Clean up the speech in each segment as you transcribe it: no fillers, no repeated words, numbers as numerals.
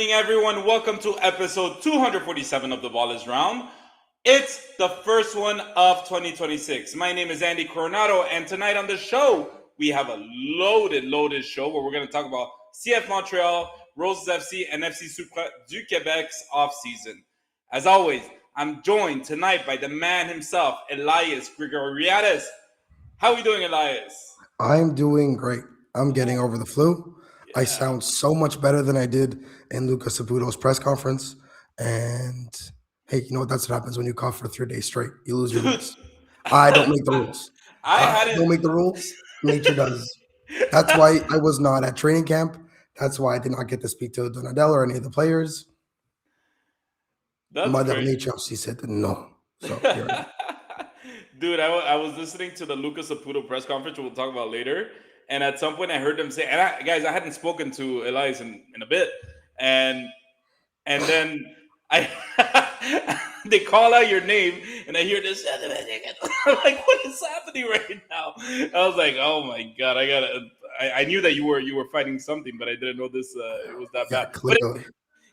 evening, everyone. Welcome to episode 247 of The Ball is Round. It's the first one of 2026. My name is Andy Coronado, and tonight on the show, we have a loaded show where we're going to talk about CF Montreal, Roses FC, and FC Supra du Québec's offseason. As always, I'm joined tonight by the man himself, Elias Grigoriadis. How are we doing, Elias? I'm doing great. I'm getting over the flu. I Yeah. sound so much better than I did in Lucas Saputo's press conference. And hey, you know what? That's what happens when you cough for 3 days straight. You lose your Dude, voice. I don't make the rules. I I hadn't. don't make the rules. Nature does. That's why I was not at training camp. That's why I did not get to speak to Donadell or any of the players. That's Mother crazy. Nature, she said no. So here I am. Dude, I was listening to the Lucas Saputo press conference, we'll talk about later. And at some point, I heard them say, guys, I hadn't spoken to Elias in a bit. And then I they call out your name, and I hear this. I'm like, what is happening right now? I was like, oh my god, I knew that you were fighting something, but I didn't know this. It was that Yeah, bad. But clearly.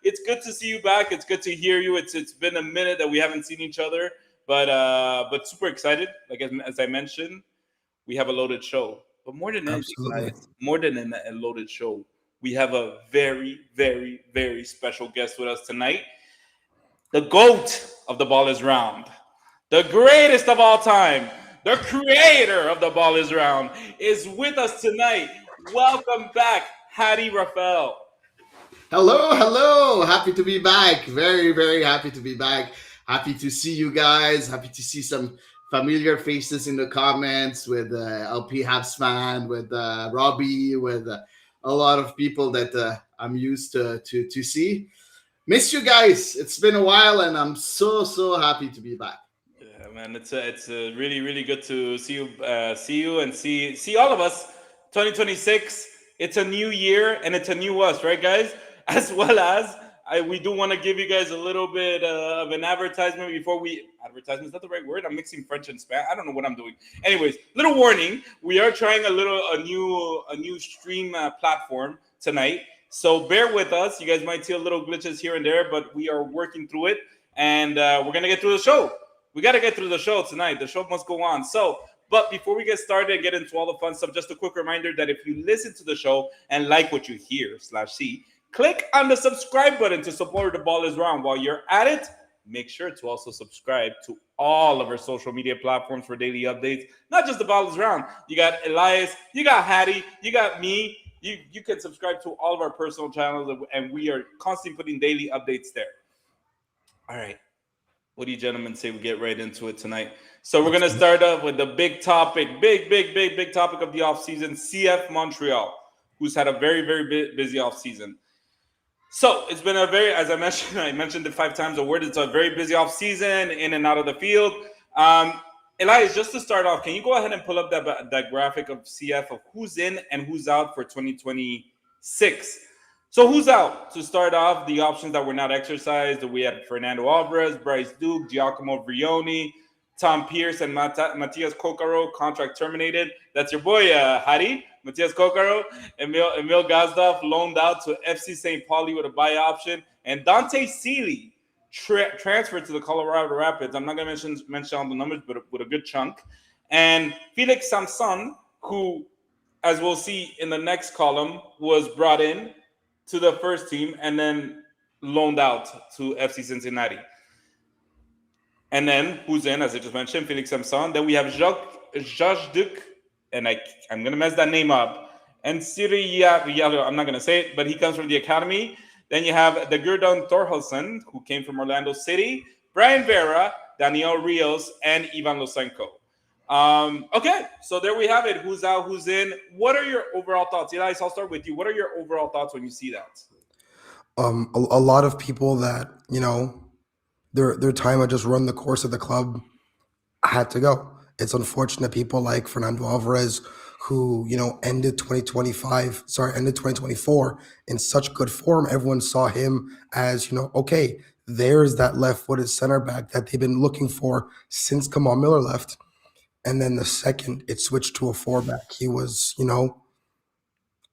it's good to see you back. It's good to hear you. It's been a minute that we haven't seen each other, but super excited. Like as I mentioned, we have a loaded show. But more than anything, Absolutely. guys, more than a loaded show, we have a very special guest with us tonight. The GOAT of the Ball is Round, the greatest of all time, the creator of the Ball is Round, is with us tonight. Welcome back, Hattie Raphael. Hello. Happy to be back. Very happy to be back. Happy to see you guys. Happy to see some familiar faces in the comments with LP Habs fan, with Robbie, with a lot of people that I'm used to see. Miss you guys. It's been a while, and I'm so happy to be back. Yeah, man, it's really good to see you, and see all of us. 2026. It's a new year, and it's a new us, right, guys? As well as we do want to give you guys a little bit of an advertisement before we. Advertisement is that the right word? I'm mixing French and Spanish. I don't know what I'm doing. Anyways, little warning: we are trying a new stream platform tonight. So bear with us. You guys might see a little glitches here and there, but we are working through it, and we're gonna get through the show. We got to get through the show tonight. The show must go on. So, but before we get started and get into all the fun stuff, just a quick reminder that if you listen to the show and like what you hear/see, click on the subscribe button to support The Ball is Round. While you're at it, make sure to also subscribe to all of our social media platforms for daily updates. Not just The Ball is Round. You got Elias, you got Hattie, you got me. You can subscribe to all of our personal channels, and we are constantly putting daily updates there. All right. What do you gentlemen say we get right into it tonight? So we're going to start off with the big topic, big topic of the offseason, CF Montreal, who's had a very busy offseason. So it's been as I mentioned it 5 times a word. It's a very busy offseason, in and out of the field. Elias, just to start off, can you go ahead and pull up that graphic of CF of who's in and who's out for 2026? So who's out? To start off, the options that were not exercised, we had Fernando Alvarez, Bryce Duke, Giacomo Vrioni, Tom Pierce, and Matias Kokaro, contract terminated. That's your boy, Hari, Matias Kokaro. Emil Gazdov loaned out to FC St. Pauli with a buy option. And Dante Seeley transferred to the Colorado Rapids. I'm not going to mention all the numbers, but with a good chunk. And Felix Samson, who, as we'll see in the next column, was brought in to the first team and then loaned out to FC Cincinnati. And then who's in, as I just mentioned, Felix Samson. Then we have Josh Duc, and I'm going to mess that name up. And Siri I'm not going to say it, but he comes from the academy. Then you have the Gerdon Thorhalsen, who came from Orlando City, Brian Vera, Daniel Rios, and Ivan Losenko. Okay, so there we have it. Who's out, who's in. What are your overall thoughts? Elias, I'll start with you. What are your overall thoughts when you see that? A lot of people that, their time had just run the course of the club had to go. It's unfortunate people like Fernando Alvarez, who, ended 2024 in such good form. Everyone saw him as, okay, there's that left-footed center back that they've been looking for since Kamal Miller left. And then the second it switched to a 4-back, he was,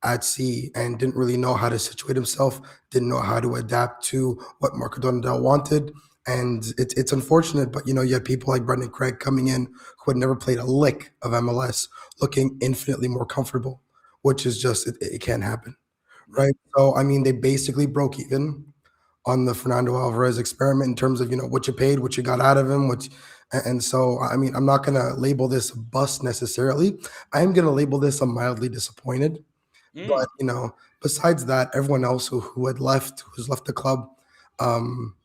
at sea and didn't really know how to situate himself, didn't know how to adapt to what Marco Donadel wanted. And it's unfortunate, but you had people like Brendan Craig coming in who had never played a lick of MLS, looking infinitely more comfortable, which is just it can't happen, right? So I mean, they basically broke even on the Fernando Alvarez experiment in terms of what you paid, what you got out of him, and so I mean, I'm not gonna label this a bust necessarily. I am gonna label this a mildly disappointed. Mm, But besides that, everyone else who's left the club, um,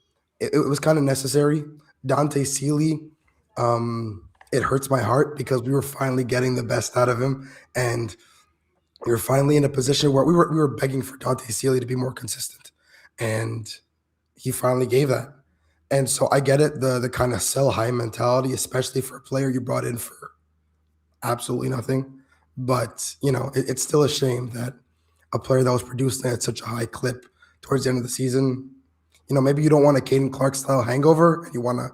it was kind of necessary. Dante Sealy, it hurts my heart because we were finally getting the best out of him, and we were finally in a position where we were begging for Dante Sealy to be more consistent, and he finally gave that. And so I get it, the kind of sell high mentality, especially for a player you brought in for absolutely nothing. But it's still a shame that a player that was producing at such a high clip towards the end of the season, maybe you don't want a Caden Clark style hangover and you want to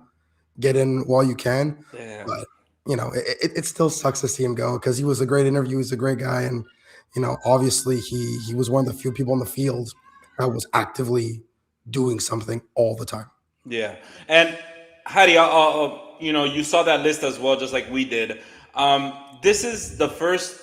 get in while you can. yeah. But it still sucks to see him go because he was a great interview. He's a great guy, and obviously he was one of the few people on the field that was actively doing something all the time. Yeah, and Hattie, you saw that list as well, just like we did. This is the first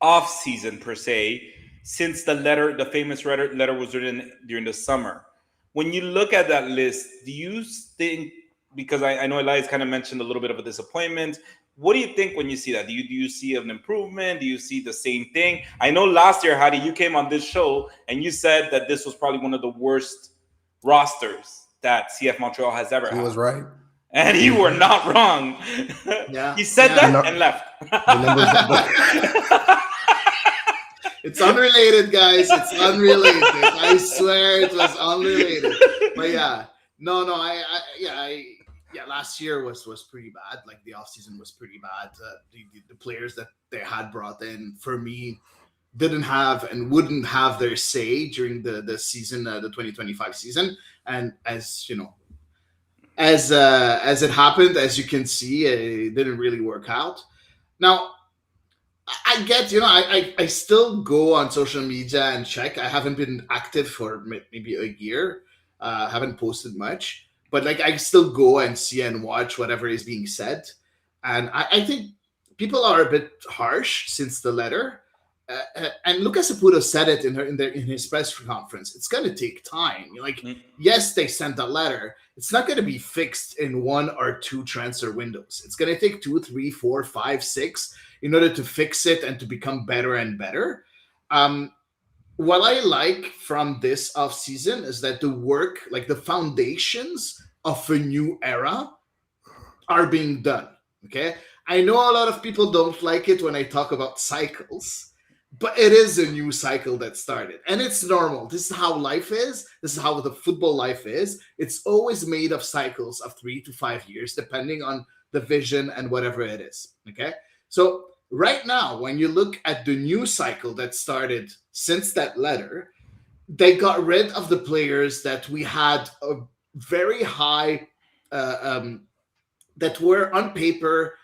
off season per se since the famous letter was written during the summer. When you look at that list, do you think? Because I know Elias kind of mentioned a little bit of a disappointment. What do you think when you see that? Do you see an improvement? Do you see the same thing? I know last year, Hattie, you came on this show and you said that this was probably one of the worst rosters that CF Montreal has ever He had. was right. And you were not wrong. Yeah, He said yeah. that and left. The numbers. It's unrelated, guys. It's unrelated. I swear it was unrelated. But yeah, no, yeah. Last year was pretty bad. Like the offseason was pretty bad. The players that they had brought in, for me, didn't have and wouldn't have their say during the season, the 2025 season. And as you know, as it happened, as you can see, it didn't really work out. Now, I get, I still go on social media and check. I haven't been active for maybe a year. Haven't posted much, but like I still go and see and watch whatever is being said. And I think people are a bit harsh since the letter. And Lucas Saputo said it in his press conference. It's going to take time. Like, yes, they sent a letter. It's not going to be fixed in 1 or 2 transfer windows. It's going to take 2, 3, 4, 5, 6 in order to fix it and to become better and better. What I like from this offseason is that the work, like the foundations of a new era, are being done. Okay. I know a lot of people don't like it when I talk about cycles, but it is a new cycle that started, and it's normal. This is how life is. This is how the football life is. It's always made of cycles of 3 to 5 years, depending on the vision and whatever it is. Okay. So right now, when you look at the new cycle that started since that letter, they got rid of the players that we had a very high, that were on paper,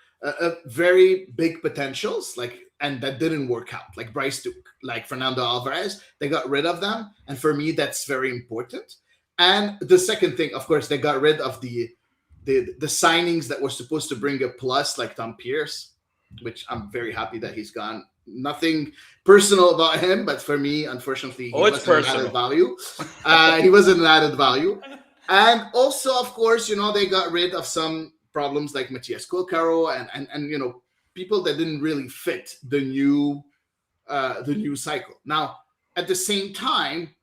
very big potentials, and that didn't work out, like Bryce Duke, like Fernando Alvarez. They got rid of them, and for me, that's very important. And the second thing, of course, they got rid of the signings that were supposed to bring a plus, like Tom Pierce, which I'm very happy that he's gone. Nothing personal about him, but for me, unfortunately, he wasn't an added value. He wasn't an added value. And also, of course, they got rid of some problems like Matias Colcaro and people that didn't really fit the new cycle. Now, at the same time,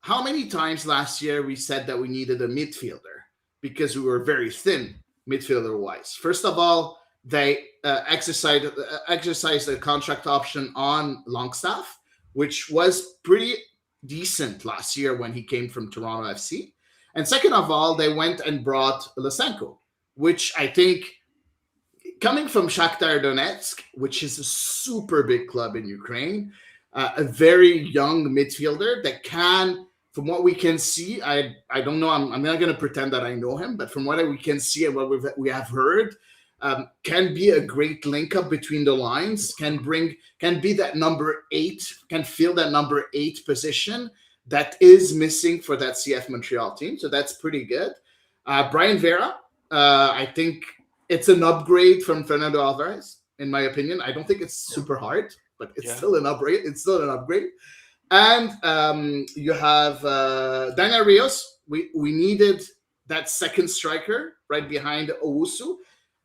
how many times last year we said that we needed a midfielder because we were very thin midfielder wise? First of all, they exercised a contract option on Longstaff, which was pretty decent last year when he came from Toronto FC. And second of all, they went and brought Lysenko, which I think, coming from Shakhtar Donetsk, which is a super big club in Ukraine, a very young midfielder that can, from what we can see, I don't know, I'm not going to pretend that I know him, but from what we can see and what we have heard, can be a great link up between the lines, can be that number 8, can fill that number 8 position that is missing for that CF Montreal team. So that's pretty good. Brian Vera, I think it's an upgrade from Fernando Alvarez, in my opinion. I don't think it's super hard, but it's Yeah. still an upgrade. It's still an upgrade. And you have Daniel Rios. We needed that second striker right behind Owusu.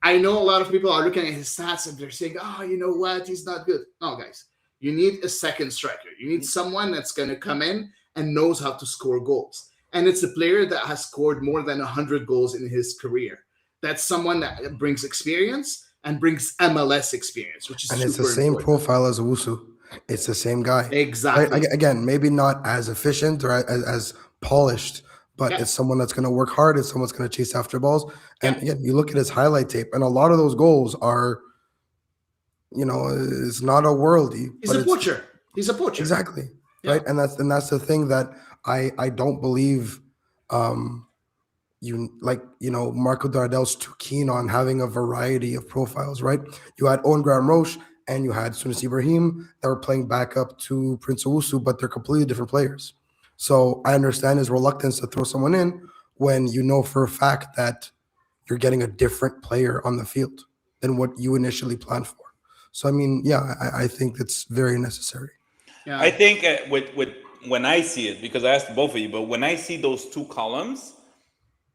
I know a lot of people are looking at his stats and they're saying, oh, you know what? He's not good. No, guys. You need a second striker. You need someone that's going to come in and knows how to score goals. And it's a player that has scored more than 100 goals in his career. That's someone that brings experience and brings MLS experience, which is And it's the super same important. profile as Owusu. It's the same guy. Right? Exactly. Again, maybe not as efficient or as polished, but Yeah. it's someone that's going to work hard. It's someone that's going to chase after balls. And Yeah. again, you look at his highlight tape, and a lot of those goals are, it's not a worldie. He's but a it's poacher. He's a poacher. exactly Yeah. right, and that's the thing that I don't believe. Marco Dardel's too keen on having a variety of profiles, right? You had Owen Graham Roche and you had Sunis Ibrahim that were playing back up to Prince Owusu, but they're completely different players. So I understand his reluctance to throw someone in when you know for a fact that you're getting a different player on the field than what you initially planned for. So I mean, yeah, I think it's very necessary. Yeah. I think with when I see it, because I asked both of you, but when I see those two columns,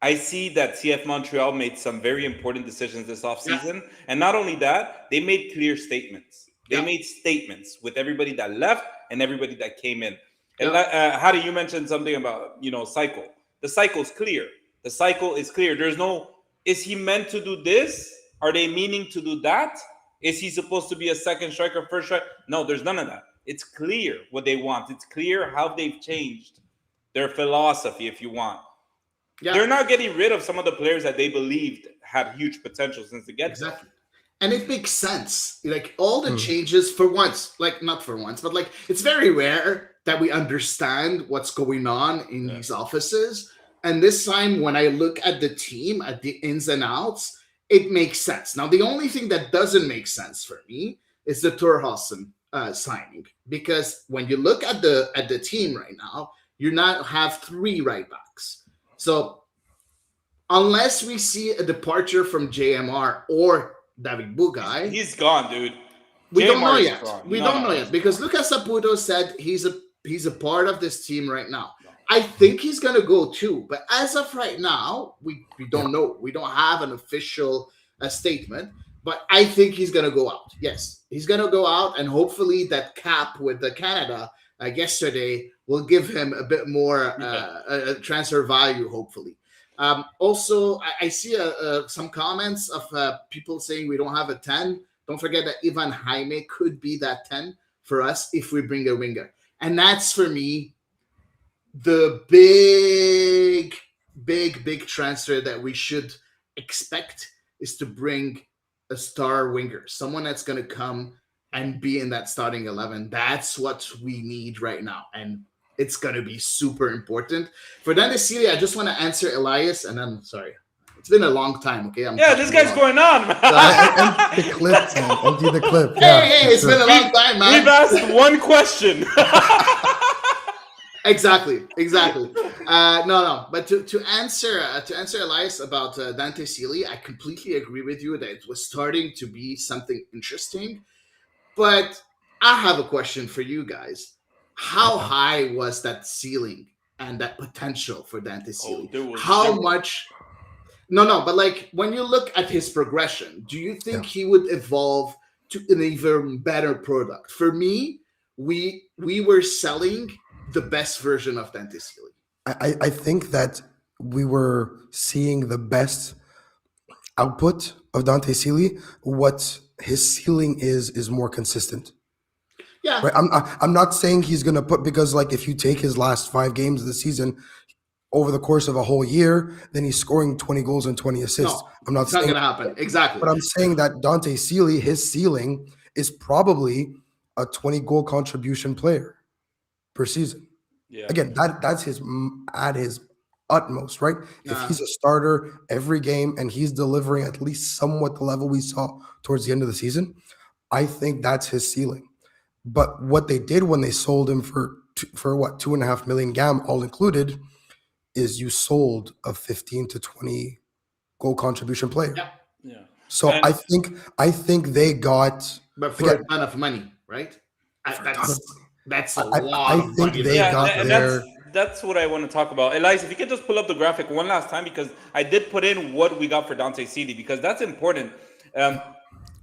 I see that CF Montreal made some very important decisions this offseason. And not only that, they made clear statements. They Yeah. made statements with everybody that left and everybody that came in. And Yeah. how do you mention something about, cycle? The cycle's clear. The cycle is clear. There's no, is he meant to do this? Are they meaning to do that? Is he supposed to be a second striker, first striker? No, there's none of that. It's clear what they want. It's clear how they've changed their philosophy, if you want. Yeah. They're not getting rid of some of the players that they believed had huge potential since the get-go. Exactly. And it makes sense. Like all the changes for once, like not for once, but like it's very rare that we understand what's going on in these offices. And this time when I look at the team, at the ins and outs, it makes sense. Now, the only thing that doesn't make sense for me is the Torhausen signing. Because when you look at the team right now, you now have 3 right backs. So unless we see a departure from JMR or David Bugay, He's gone, dude. we don't know JMR is yet. gone. We No, don't no, know no. yet because Lucas Saputo said he's a part of this team right now. I think he's gonna go too, but as of right now, we don't know. We don't have an official statement, but I think he's gonna go out. Yes, he's gonna go out, and hopefully that cap with the Canada yesterday will give him a bit more transfer value. Hopefully. Also, I see some comments of people saying we don't have a 10. Don't forget that Ivan Jaime could be that 10 for us if we bring a winger. And that's, for me, the big transfer that we should expect is to bring a star winger, someone that's going to come and be in that starting 11. That's what we need right now. And it's going to be super important. For Dante Celia, I just want to answer Elias, and I'm sorry. It's been a long time, okay? This guy's going on, man. Empty the clip, man. Empty the clip. Hey, it's been a long time, man. We've asked one question. Exactly. No. But to answer Elias about Dante Sealy, I completely agree with you that it was starting to be something interesting. But I have a question for you guys. How high was that ceiling and that potential for Dante Sealy? How much? No. But like when you look at his progression, do you think he would evolve to an even better product? For me, we were selling the best version of Dante Sealy. I think that we were seeing the best output of Dante Sealy. What his ceiling is more consistent. Yeah. Right? I'm not saying he's gonna put, because like if you take his last 5 games of the season over the course of a whole year, then he's scoring 20 goals and 20 assists. No, I'm not it's saying not gonna happen. Exactly. But I'm saying that Dante Sealy, his ceiling is probably a 20 goal contribution player per season. Yeah. Again, that's his at his utmost, right? If Uh, he's a starter every game and he's delivering at least somewhat the level we saw towards the end of the season, I think that's his ceiling. But what they did when they sold him for what, 2.5 million GAM all included, is you sold a 15 to 20 goal contribution player. yeah, Yeah. So And I think they got, but for again, a ton of money, right? for a ton of That's a money. lot I of think money they they're yeah, got and getting. that's what I want to talk about. Elias, if you could just pull up the graphic one last time, because I did put in what we got for Dante Seeley, because that's important. Um,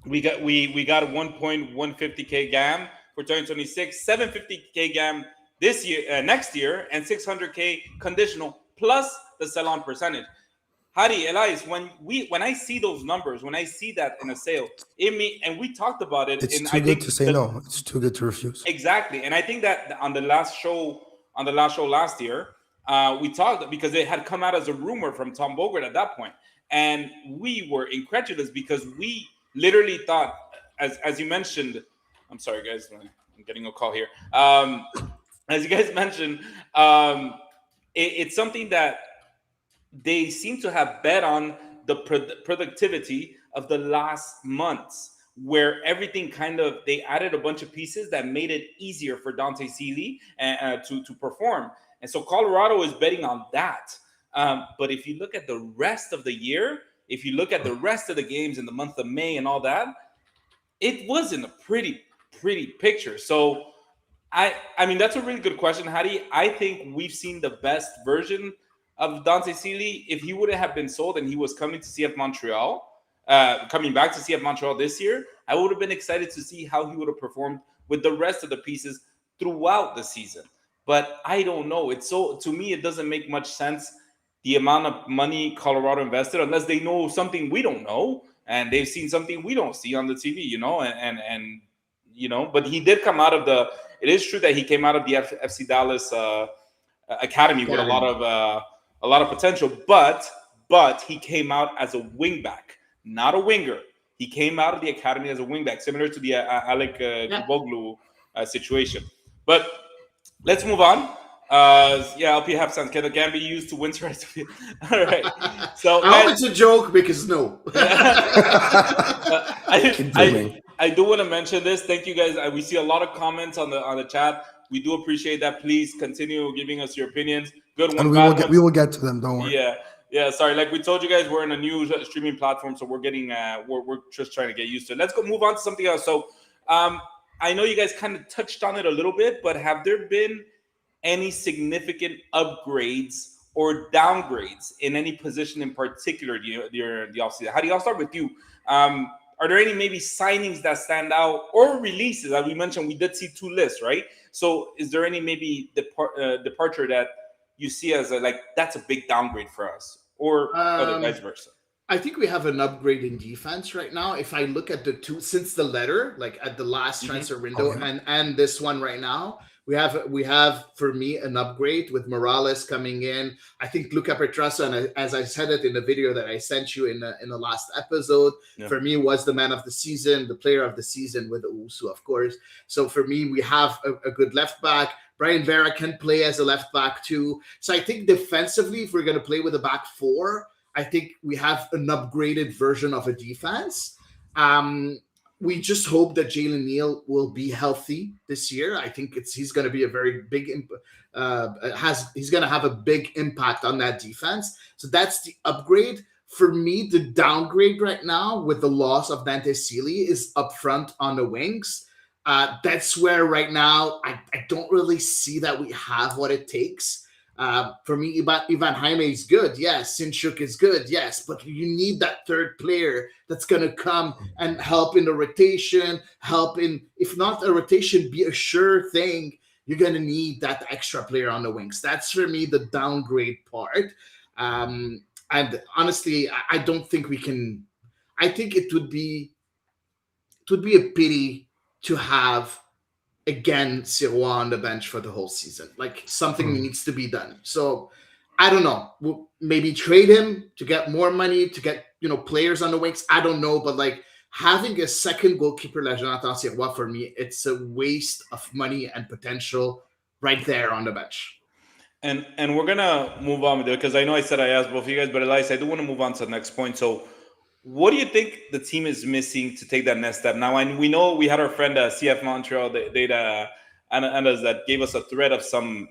we got 1.150k GAM for 2026, 750k GAM this year, next year, and 600k conditional plus the sell-on percentage. Hadi, Elias, when I see those numbers, when I see that in a sale, it me and we talked about it, it's and I too good to think say the no. It's too good to refuse. exactly, and I think that on the last show last year, we talked because it had come out as a rumor from Tom Bogert at that point, and we were incredulous because we literally thought, as you mentioned, I'm sorry guys, I'm getting a call here. As you guys mentioned, it's something that they seem to have bet on the productivity of the last months, where everything kind of they added a bunch of pieces that made it easier for Dante Seeley to perform, and so Colorado is betting on that. But if you look at the rest of the year, if you look at the rest of the games in the month of May and all that, it wasn't a pretty picture. So I mean that's a really good question, Hadi. I think we've seen the best version of Dante Seeley. If he wouldn't have been sold and he was coming to CF Montreal, coming back to CF Montreal this year, I would have been excited to see how he would have performed with the rest of the pieces throughout the season. But I don't know. It's so to me, it doesn't make much sense the amount of money Colorado invested unless they know something we don't know and they've seen something we don't see on the TV, and but he did come out of the it is true that he came out of the FC Dallas academy with Academy. a lot of potential, but he came out as a wingback, not a winger. He came out of the academy as a wingback, similar to the Alec Yeah. Kuboglu situation. But let's move on. Yeah, LP Hapsan can be used to win rights. All right. So I hope guys, it's a joke because no. Keep I dreaming. I do want to mention this. Thank you guys. We see a lot of comments on the chat. We do appreciate that. Please continue giving us your opinions. Good And ones, bad we ones. will get to them. Don't worry. Yeah, yeah. Sorry, like we told you guys, we're in a new streaming platform, so we're getting we're just trying to get used to it. Let's go move on to something else. So, I know you guys kind of touched on it a little bit, but have there been any significant upgrades or downgrades in any position in particular during the offseason? How do y'all start with you? Are there any maybe signings that stand out or releases? As we mentioned, we did see two lists, right? So is there any maybe departure that you see as like that's a big downgrade for us, or other vice um, versa? I think we have an upgrade in defense right now. If I look at the two since the letter, like at the last Hmm. transfer Oh window yeah. and this one right now, we have for me an upgrade with Morales coming in. I think Luca Petrasa, and as I said it in the video that I sent you in the last episode, Yeah. for me was the man of the season, the player of the season with Owusu, of course. So for me, we have a good left back. Brian Vera can play as a left back too. So I think defensively, if we're going to play with a back four, I think we have an upgraded version of a defense. Um, we just hope that Jalen Neal will be healthy this year. I think he's going to be a very big he's going to have a big impact on that defense. So that's the upgrade. For me, the downgrade right now with the loss of Dante Seeley is up front on the wings. That's where right now I don't really see that we have what it takes. For me, Ivan Jaime is good. Yes. Sinchuk is good. Yes. But you need that third player that's going to come and help in the rotation, help in, if not a rotation, be a sure thing. You're going to need that extra player on the wings. That's for me the downgrade part. And honestly, I don't think we can. I think it would be a pity to have again Sirois on the bench for the whole season. Like something needs to be done. So I don't know. We'll maybe trade him to get more money to get players on the wings. I don't know, but like having a second goalkeeper like Jonathan Sirois for me, it's a waste of money and potential right there on the bench. And we're gonna move on with it because I know I said I asked both of you guys, but Elias, I do want to move on to the next point. So, what do you think the team is missing to take that next step? Now, and we know we had our friend CF Montreal, data analyst, that gave us a thread of some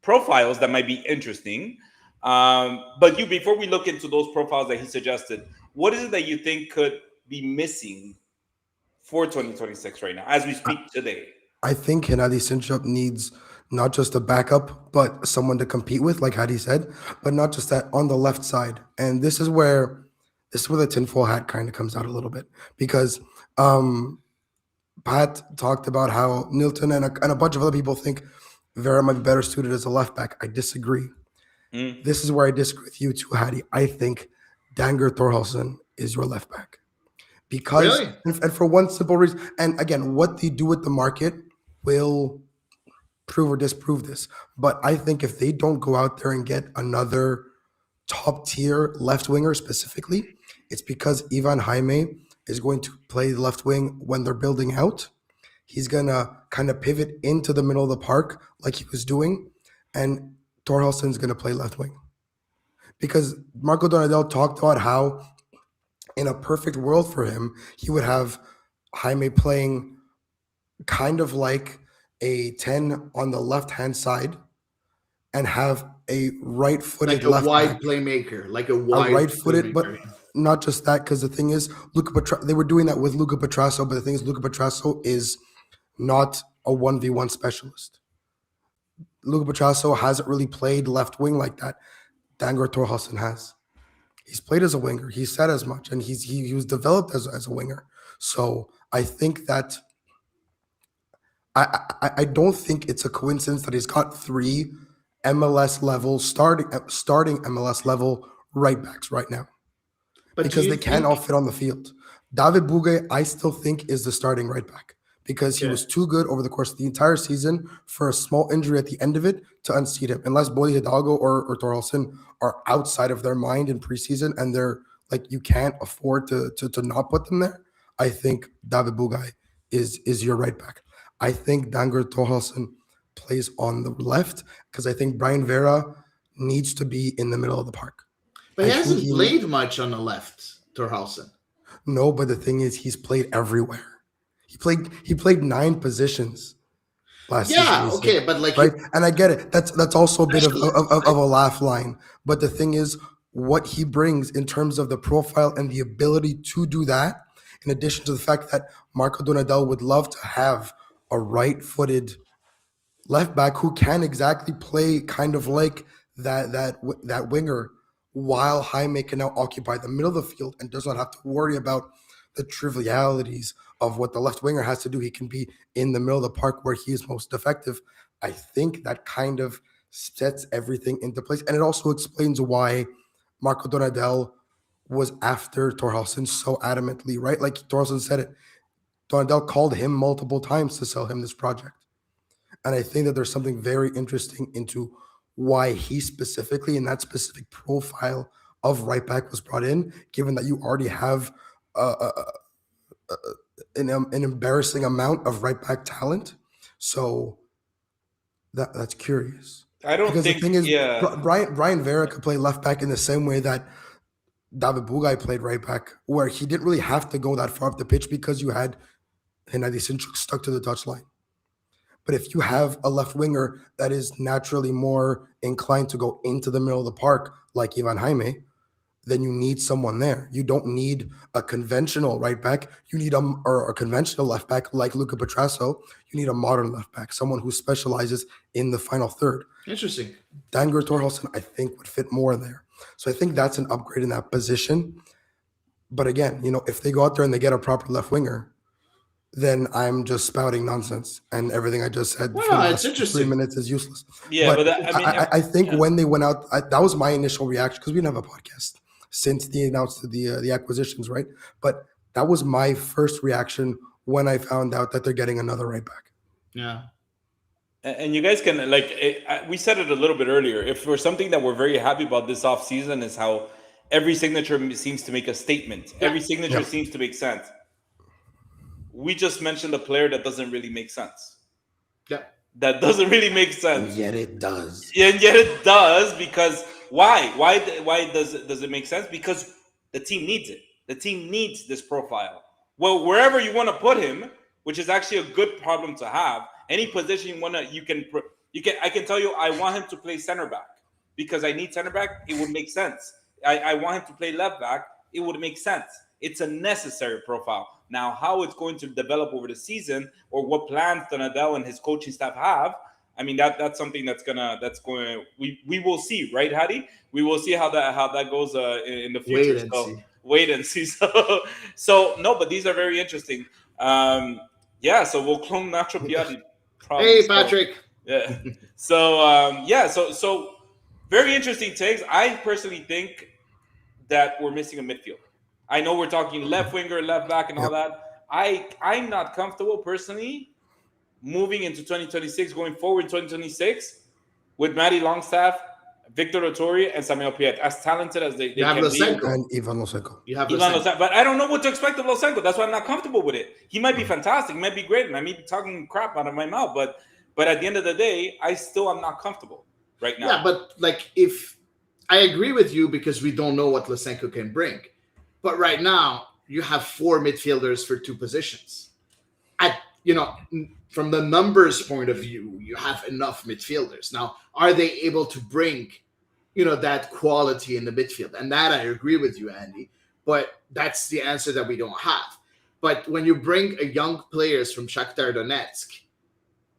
profiles that might be interesting. But you, before we look into those profiles that he suggested, what is it that you think could be missing for 2026 right now, as we I, speak today? I think Hennady Sinchup needs not just a backup, but someone to compete with, like Hadi said, but not just that on the left side. And this is where the tinfoil hat kind of comes out a little bit because um, Pat talked about how Nilton and a bunch of other people think Vera might be better suited as a left back. I disagree. Mm. This is where I disagree with you too, Hadi. I think Danger Thorhalson is your left back because, Really? and for one simple reason, and again, what they do with the market will prove or disprove this. But I think if they don't go out there and get another top tier left winger specifically, it's because Ivan Jaime is going to play left wing when they're building out. He's gonna kind of pivot into the middle of the park like he was doing, and Thorhalson's gonna play left wing because Marco Donadel talked about how in a perfect world for him he would have Jaime playing kind of like a 10 on the left hand side and have a right footed Like a left back, wide playmaker, like a a wide right footed, but playmaker. not just that, because the thing is, they were doing that with Luca Petrasso, but the thing is, Luca Petrasso is not a 1v1 specialist. Luca Petrasso hasn't really played left wing like that. Dangar Thorhalson has. He's played as a winger. He said as much, and he was developed as a winger. So I think that I don't think it's a coincidence that he's got three MLS level starting MLS level right backs right now But do because you they can't all think? fit on the field. David Bouguet, I still think, is the starting right back because he Okay. was too good over the course of the entire season for a small injury at the end of it to unseat him. Unless Boy Hidalgo or Thoralson are outside of their mind in preseason and they're like you can't afford to not put them there. I think David Bouguet is your right back. I think Danger Thorhalson plays on the left because I think Brian Vera needs to be in the middle of the park. But he I think hasn't played much on the left, Torhausen. No, but the thing is, he's played everywhere. He played 9 positions last season. Yeah, He said, okay, but like right, and I get it. That's also a bit of, specialist, of a laugh line. But the thing is, what he brings in terms of the profile and the ability to do that, in addition to the fact that Marco Donadel would love to have a right-footed left back who can exactly play kind of like that winger, while Jaime can now occupy the middle of the field and does not have to worry about the trivialities of what the left winger has to do. He can be in the middle of the park where he is most effective. I think that kind of sets everything into place, and it also explains why Marco Donadel was after Thorhalson so adamantly, right? Like Thorhalson said it. Donadel called him multiple times to sell him this project. And I think that there's something very interesting into why he specifically in that specific profile of right back was brought in, given that you already have an embarrassing amount of right back talent. So that's curious. I don't Because the think, thing is, yeah. Brian Vera could play left back in the same way that David Bugay played right back, where he didn't really have to go that far up the pitch because you had Hennady Sinchuk stuck to the touchline. But if you have a left winger that is naturally more inclined to go into the middle of the park, like Ivan Jaime, then you need someone there. You don't need a conventional right back. You need a conventional left back like Luca Petrasso. You need a modern left back, someone who specializes in the final third. interesting. Danger Thorhalson, I think, would fit more there. So I think that's an upgrade in that position. But again, if they go out there and they get a proper left winger, then I'm just spouting nonsense, and everything I just said for the Wow, it's last 3 interesting. minutes is useless. Yeah, But but that, I mean, I think yeah. when they went out, that was my initial reaction because we didn't have a podcast since they announced the acquisitions, right? But that was my first reaction when I found out that they're getting another right back. Yeah. And you guys can we said it a little bit earlier. If there's something that we're very happy about this off season is how every signature seems to make a statement. Yeah. Every signature Yeah. seems to make sense. We just mentioned a player that doesn't really make sense. Yeah. That doesn't really make And sense. yet it does. And yet it does, because why? Why does it make sense? Because the team needs it. The team needs this profile. Well, wherever you want to put him, which is actually a good problem to have. Any position you want to, you can. I can tell you, I want him to play center back because I need center back. It would make sense. I want him to play left back. It would make sense. It's a necessary profile. Now, how it's going to develop over the season, or what plans Donadell and his coaching staff have, I mean, that's something we will see, right, Hadi? We will see how that goes in the future. Wait and So see. wait and see. So no, but these are very interesting. Yeah, so we'll clone Nacho Piatti, problem Hey, solved. Patrick. Yeah. So yeah, so very interesting takes. I personally think that we're missing a midfielder. I know we're talking left winger, left back, and all Yep. that. I'm not comfortable personally moving into 2026, going forward in 2026, with Matty Longstaff, Victor Otori, and Samuel Piet, as talented as they You have can be. Losenko. And Ivan Losenko. You have Ivan Losenko. Losenko, but I don't know what to expect of Losenko. That's why I'm not comfortable with it. He might be fantastic, he might be great, and I may be talking crap out of my mouth, but at the end of the day, I still am not comfortable right now. Yeah, but like if I agree with you because we don't know what Losenko can bring. But right now, you have four midfielders for two positions. At from the numbers point of view, you have enough midfielders. Now, are they able to bring, that quality in the midfield? And that I agree with you, Andy. But that's the answer that we don't have. But when you bring a young players from Shakhtar Donetsk,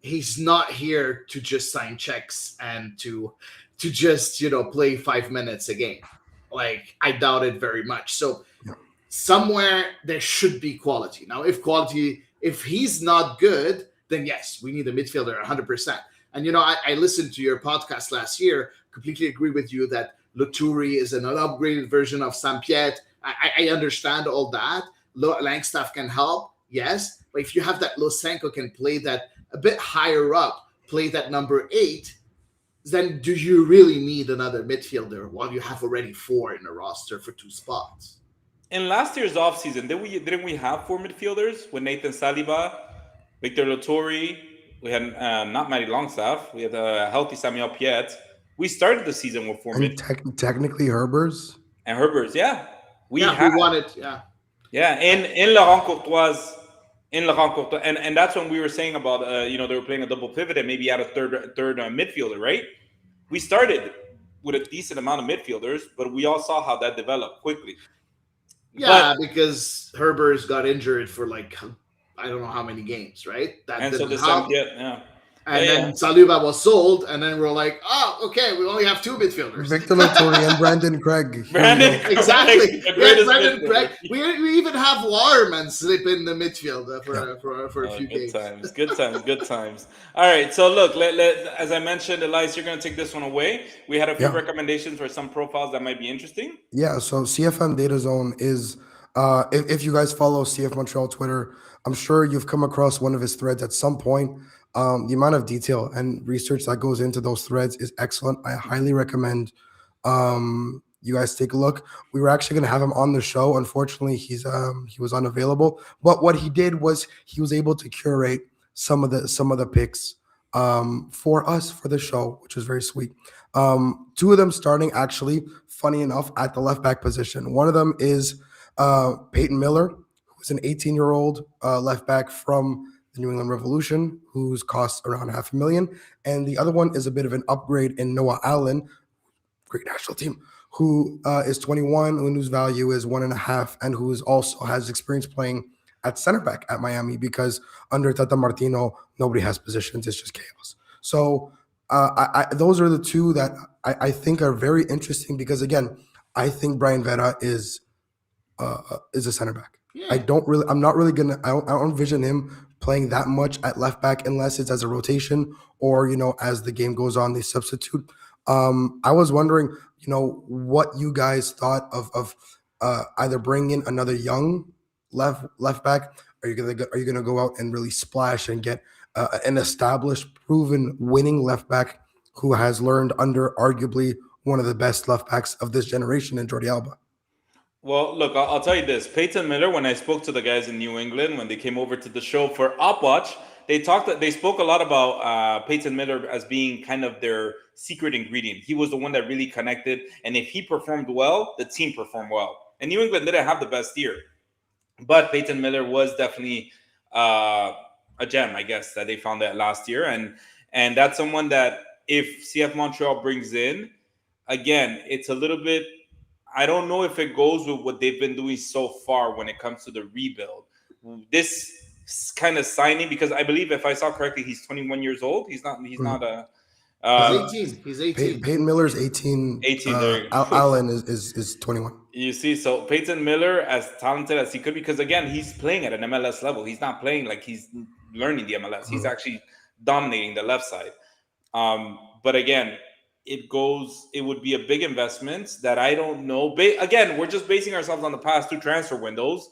he's not here to just sign checks and to just play 5 minutes a game. Like I doubt it very much. So Yeah. somewhere there should be quality. Now, if he's not good, then yes, we need a midfielder 100%. And I listened to your podcast last year. Completely agree with you that Luturi is an upgraded version of Sampiet. I understand all that. Langstaff can help, yes, but if you have that Losenko can play that a bit higher up, play that number 8, then do you really need another midfielder while you have already 4 in the roster for 2 spots? In last year's offseason, didn't we have four midfielders with Nathan Saliba, Victor Lotori? We had not Matty Longstaff. We had a healthy Samuel Piet. We started the season with four And mid technically Herbers. and Herbers. Yeah, we Yeah, had. we wanted. Yeah, Yeah, in Laurent Courtois, and that's when we were saying about they were playing a double pivot and maybe add a third midfielder, right? We started with a decent amount of midfielders, but we all saw how that developed quickly. yeah, because Herbers got injured for like I don't know how many games, right? That And so didn't the help. yeah. And Yeah, then yeah. Saliba was sold, and then we're like, oh, okay, we only have 2 midfielders. Victor Lotori and Brandon Craig. Here we Brandon go. Craig, Exactly. the We had greatest Brendan midfielder. Gregg. We even have Waterman slip in the midfield for a few Good games. times, good times, good times. All right, so look, as I mentioned, Elias, you're going to take this one away. We had a few Yeah. recommendations for some profiles that might be interesting. Yeah, so CFM Data Zone is, if you guys follow CF Montreal Twitter, I'm sure you've come across one of his threads at some point. The amount of detail and research that goes into those threads is excellent. I highly recommend you guys take a look. We were actually going to have him on the show. Unfortunately, he was unavailable. But what he did was he was able to curate some of the picks for us for the show, which was very sweet. 2 of them starting actually, funny enough, at the left back position. One of them is Peyton Miller, who's an 18-year-old left back from the New England Revolution, whose costs around $500,000. And the other one is a bit of an upgrade in Noah Allen, great national team, who is 21, and whose value is 1.5, and who is also has experience playing at center back at Miami, because under Tata Martino, nobody has positions. It's just chaos. So those are the 2 that I think are very interesting, because again, I think Brian Vera is a center back. Yeah. I don't envision him playing that much at left back unless it's as a rotation or, as the game goes on, they substitute. I was wondering, what you guys thought of either bringing in another young left back. Are you gonna go out and really splash and get an established, proven, winning left back who has learned under arguably one of the best left backs of this generation in Jordi Alba? Well, look, I'll tell you this. Peyton Miller, when I spoke to the guys in New England, when they came over to the show for Op Watch, they spoke a lot about Peyton Miller as being kind of their secret ingredient. He was the one that really connected, and if he performed well, the team performed well. And New England didn't have the best year, but Peyton Miller was definitely uh, a gem, I guess, that they found that last year, and that's someone that if CF Montreal brings in, again, it's a little bit. I don't know if it goes with what they've been doing so far when it comes to the rebuild. This kind of signing, because I believe if I saw correctly, he's 21 years old. He's not. He's Mhm. not a. He's Uh, 18. He's 18. Peyton Miller's 18. 18 there. Allen is 21. You see, so Peyton Miller, as talented as he could, because again, he's playing at an MLS level. He's not playing like he's learning the MLS. He's Mhm. actually dominating the left side. But again, it would be a big investment that I don't know. Again, we're just basing ourselves on the past two transfer windows.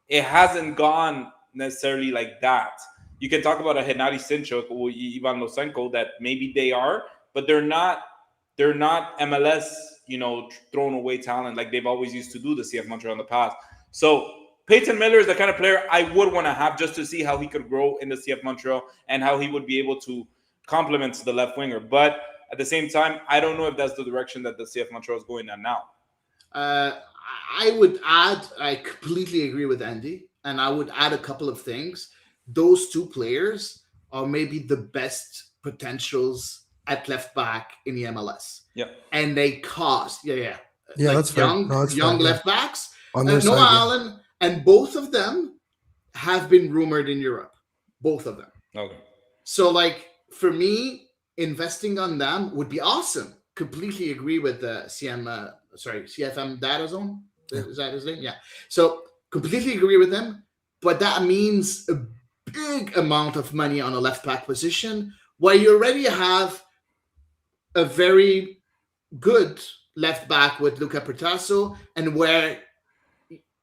It hasn't gone necessarily like that. You can talk about a Henadi Sinchuk or Ivan Losenko that maybe they are, but they're not MLS, thrown away talent like they've always used to do the CF Montreal in the past. So Peyton Miller is the kind of player I would want to have just to see how he could grow in the CF Montreal and how he would be able to complement the left winger. But at the same time, I don't know if that's the direction that the CF Montreal is going in now. Uh, I would add, I completely agree with Andy, and I would add a couple of things. Those two players are maybe the best potentials at left back in the MLS, Yeah. and they cost, yeah, Yeah, that's fair. young, No, that's young fair, yeah. left backs. On their Noah side, yeah. Allen, and both of them have been rumored in Europe. Both of them. Okay. So, for me, investing on them would be awesome. Completely agree with the CFM Data Zone. Yeah. Is that his name? Yeah. So, completely agree with them. But that means a big amount of money on a left back position where you already have a very good left back with Luca Pertasso, and where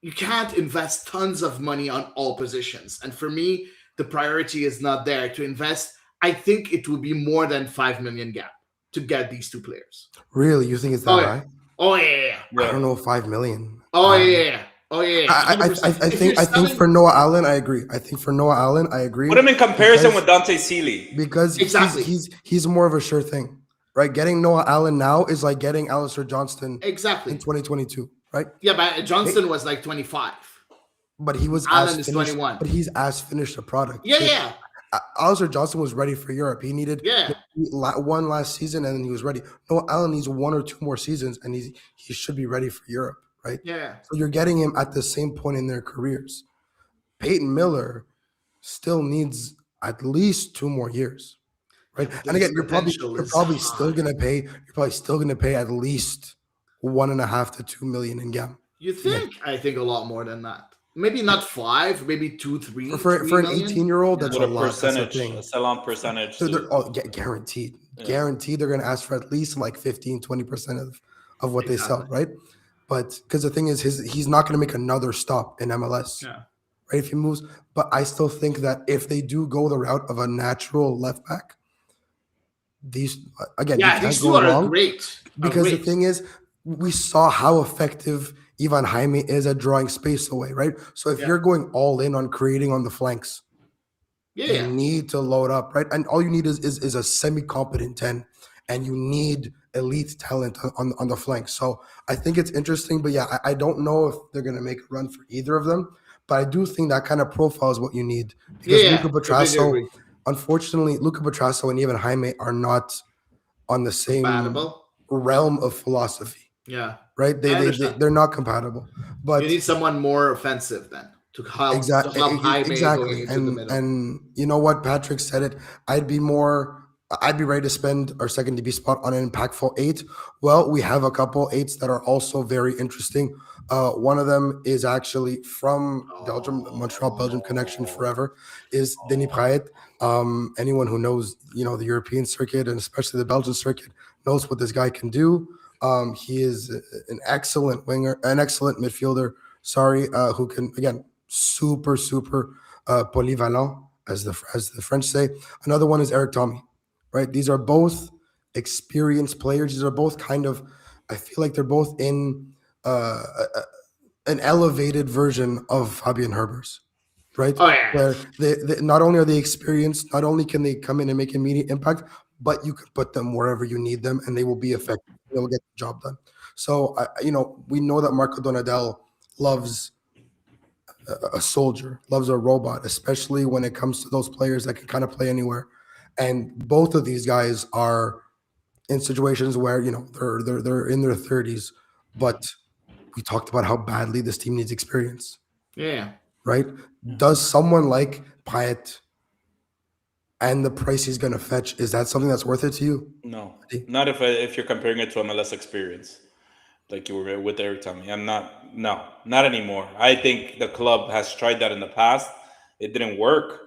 you can't invest tons of money on all positions. And for me, the priority is not there to invest. I think it will be more than 5 million gap to get these two players. Really, you think it's that Oh, yeah. high? Oh yeah. I don't know, 5 million. Oh yeah. Oh yeah. I 100%. If think you're I think selling- for Noah Allen, I agree. I think for Noah Allen, I agree. Put him in comparison Because- with Dante Seeley. because Exactly. he's more of a sure thing, right? Getting Noah Allen now is like getting Alistair Johnston exactly. in 2022, right? Yeah, but Johnston was 25. But he was Allen as is finished, 21. but he's as finished a product. Yeah. Alistair Johnston was ready for Europe. He needed Yeah. one last season, and then he was ready. Noah Allen needs one or two more seasons, and he should be ready for Europe, right? Yeah. So you're getting him at the same point in their careers. Peyton Miller still needs at least 2 more years, right? But And again, his you're probably potential is still high. gonna pay at least 1.5 to 2 million in gap You think? I think a lot more than that. Maybe not 5, maybe 2, 3. for 3 an million. 18-year-old. That's With a a lot. That's the percentage, thing. a sell-on percentage. So too. they're all guaranteed. Yeah. Guaranteed they're going to ask for at least like 15-20% of what they sell, Exactly. right? But because the thing is, he's not going to make another stop in MLS, Yeah. right? If he moves, but I still think that if they do go the route of a natural left back, these again, Yeah, you can't these two go are wrong great. because the thing is, we saw how effective Ivan Jaime is at drawing space away, right? So if Yeah. you're going all in on creating on the flanks, Yeah. you need to load up, right? And all you need is a semi-competent 10, and you need elite talent on the flank. So I think it's interesting, but yeah, I don't know if they're going to make a run for either of them, but I do think that kind of profile is what you need because Yeah, Luca completely Petrasso, agree. unfortunately, Luca Petrasso and even Jaime are not on the same Compatible. realm of philosophy, Yeah. right? I understand. They're not compatible, but You need someone more offensive then to help Exactly, to help Jaime exactly. going into the middle. And you know what? Patrick said it. I'd be ready to spend our second DB spot on an impactful 8. Well, we have a couple 8s that are also very interesting. One of them is actually from Belgium, Montreal, Belgium connection forever, is Denis Praet. Anyone who knows, the European circuit and especially the Belgian circuit knows what this guy can do. He is an excellent winger, an excellent midfielder. Who can again super polyvalent as the French say. Another one is Eric Tommy, right? These are both experienced players. These are both kind of, I feel like they're both in an elevated version of Fabian Herbers. right? Oh yeah. Where they not only are they experienced, not only can they come in and make immediate impact, but you can put them wherever you need them, and they will be effective. They will get the job done. So, we know that Marco Donadel loves a soldier, loves a robot, especially when it comes to those players that can kind of play anywhere. And both of these guys are in situations where they're in their 30s, but we talked about how badly this team needs experience, Yeah. right? Does someone like Payet and the price he's going to fetch, is that something that's worth it to you? No, not if you're comparing it to MLS experience, like you were with Eric Tommy. I'm not. No, not anymore. I think the club has tried that in the past. It didn't work,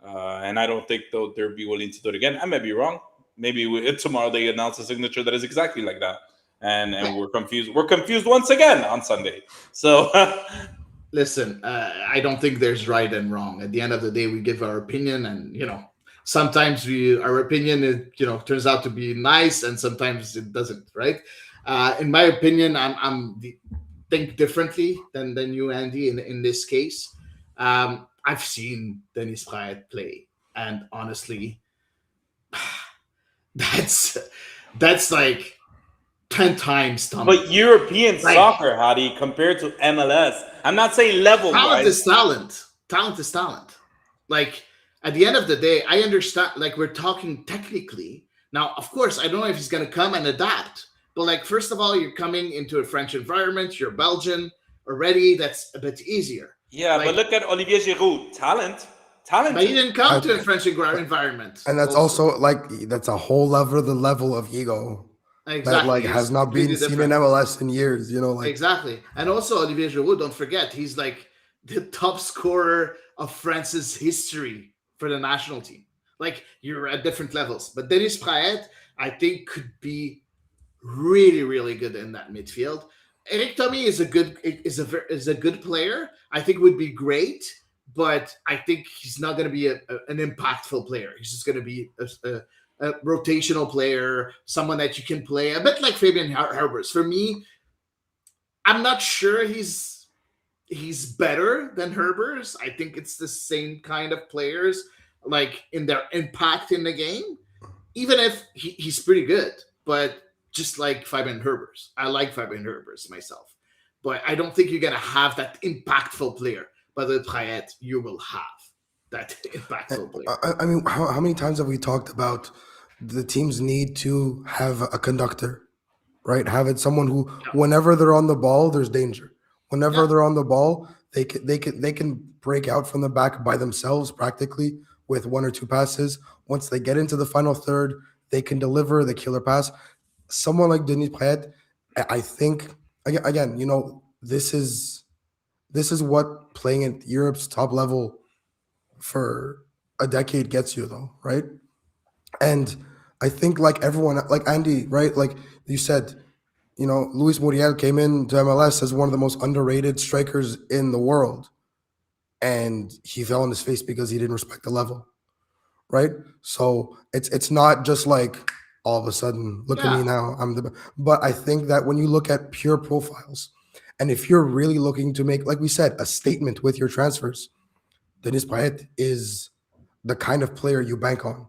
and I don't think they'll be willing to do it again. I may be wrong. Maybe tomorrow they announce a signature that is exactly like that, and we're confused. We're confused once again on Sunday. So Listen, I don't think there's right and wrong. At the end of the day, we give our opinion, and sometimes our opinion turns out to be nice, and sometimes it doesn't. Right? In my opinion, think differently than you, Andy. In this case, I've seen Denis Payet play, and honestly, that's like 10 times but European soccer, Hadi, compared to MLS, I'm not saying level talent wise. is talent. Talent is talent. Like at the end of the day, I understand. Like we're talking technically now. Of course, I don't know if he's going to come and adapt. But like first of all, you're coming into a French environment. You're Belgian already. That's a bit easier. Yeah, but look at Olivier Giroud, talent. But he didn't come to a French environment. And that's also that's a whole level of ego. Exactly. That has not been seen in MLS in years, Exactly. And also Olivier Giroud, don't forget, he's like the top scorer of France's history for the national team. Like you're at different levels. But Denis Payet, I think, could be really, really good in that midfield. Eric Tommy is a good player. I think would be great, but I think he's not going to be an impactful player. He's just going to be a rotational player, someone that you can play a bit like Fabian Herbers. For me, I'm not sure he's better than Herbers. I think it's the same kind of players, like in their impact in the game. Even if he's pretty good, but just like Fabian Herbers, I like Fabian Herbers myself, but I don't think you're gonna have that impactful player. But with Payet, you will have that impactful player. I mean, how many times have we talked about the teams need to have a conductor, right? Have it someone who, whenever they're on the ball, there's danger. Whenever they're on the ball, they can break out from the back by themselves practically with one or two passes. Once they get into the final third, they can deliver the killer pass. Someone like Denis Payet, I think, again, this is what playing at Europe's top level for a decade gets you, though, right? And I think, like everyone, like Andy, right? Like you said, Luis Muriel came into MLS as one of the most underrated strikers in the world, and he fell on his face because he didn't respect the level, right? So it's not just like all of a sudden, look at me now, but I think that when you look at pure profiles, and if you're really looking to make, like we said, a statement with your transfers, Denis Payet is the kind of player you bank on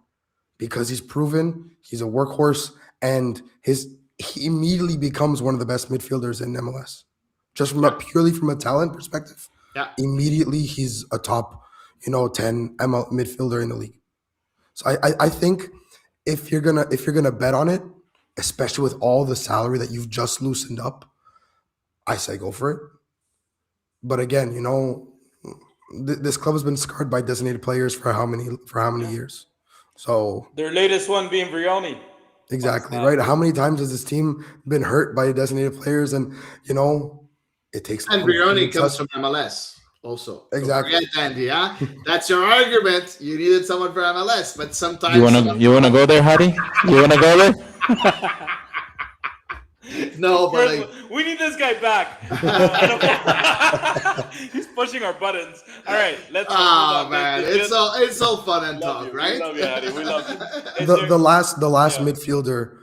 because he's proven, he's a workhorse, and he immediately becomes one of the best midfielders in MLS. Just purely from a talent perspective, immediately he's a top, 10 ML midfielder in the league. So I think if you're gonna bet on it, especially with all the salary that you've just loosened up, I say go for it. But again, this club has been scarred by designated players for how many years? So their latest one being Brioni. Exactly, right? How many times has this team been hurt by designated players? And, it takes... And Brioni comes from MLS also. Exactly. Don't forget, Andy, huh? That's your argument. You needed someone for MLS, but sometimes... You wanna go there, Hadi? You wanna go there? No, but we need this guy back. He's pushing our buttons. All right, let's. Oh man, it's so fun and talk, right? We love you, Hadi. We love you. The last midfielder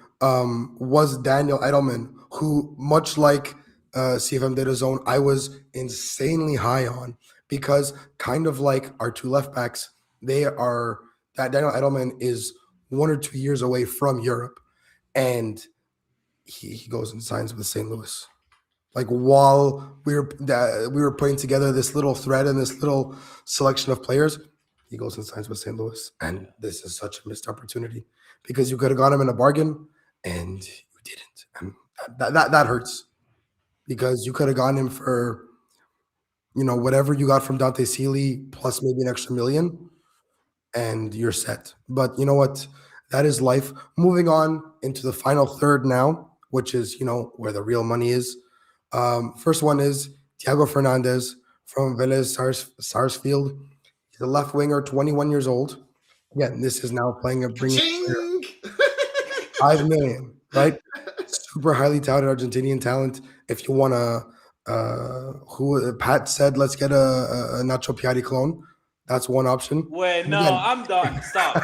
was Daniel Edelman, who, much like Cfmtl, I was insanely high on because kind of like our two left backs, they are that Daniel Edelman is 1 or 2 years away from Europe, and he goes and signs with St. Louis. Like while we were putting together this little thread and this little selection of players, he goes and signs with St. Louis, and this is such a missed opportunity because you could have got him in a bargain, and you didn't, and that hurts because you could have gotten him for whatever you got from Dante Sealy plus maybe an extra million, and you're set. But you know what? That is life. Moving on into the final third now, which is where the real money is. First one is Thiago Fernandez from Vélez Sarsfield. He's a left winger, 21 years old. Again, this is now playing a bringing Ching! 5 million, right? Super highly touted Argentinian talent. If you want to, who Pat said, let's get a Nacho Piatti clone. That's one option. Wait, And no, again, I'm done. Stop.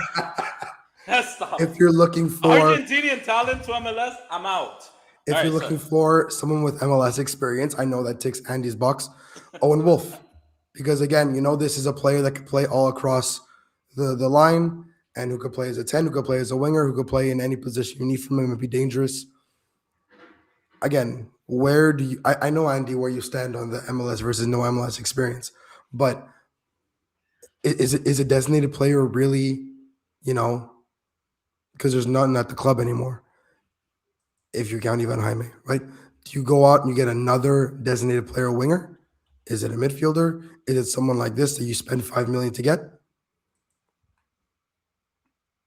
Stop. if you're looking for Argentinian talent to MLS, I'm out. if All you're right, looking sorry. for someone with MLS experience, I know that ticks Andy's box. Owen Wolf, because again, this is a player that can play all across the line and who could play as a 10, who could play as a winger, who could play in any position you need from him and be dangerous. Again, where do you? I know Andy where you stand on the MLS versus no MLS experience, but is a designated player really, because there's nothing at the club anymore. If you count Ivan Jaime, right? Do you go out and you get another designated player winger? Is it a midfielder? Is it someone like this that you spend 5 million to get?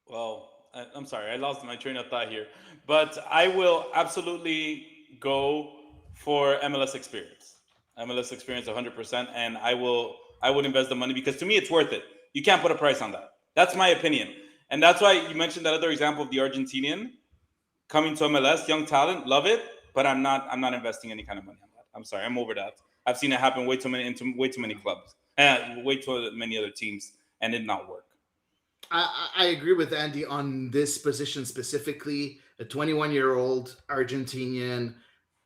Well, I'm sorry, I lost my train of thought here, but I will absolutely go for MLS experience. MLS experience 100%, and I would invest the money because to me it's worth it. You can't put a price on that. That's my opinion, and that's why you mentioned that other example of the Argentinian coming to MLS, young talent, love it, but I'm not investing any kind of money on that. I'm sorry, I'm over that. I've seen it happen way too many clubs, and way too many other teams, and it not work. I agree with Andy on this position specifically. A 21-year-old Argentinian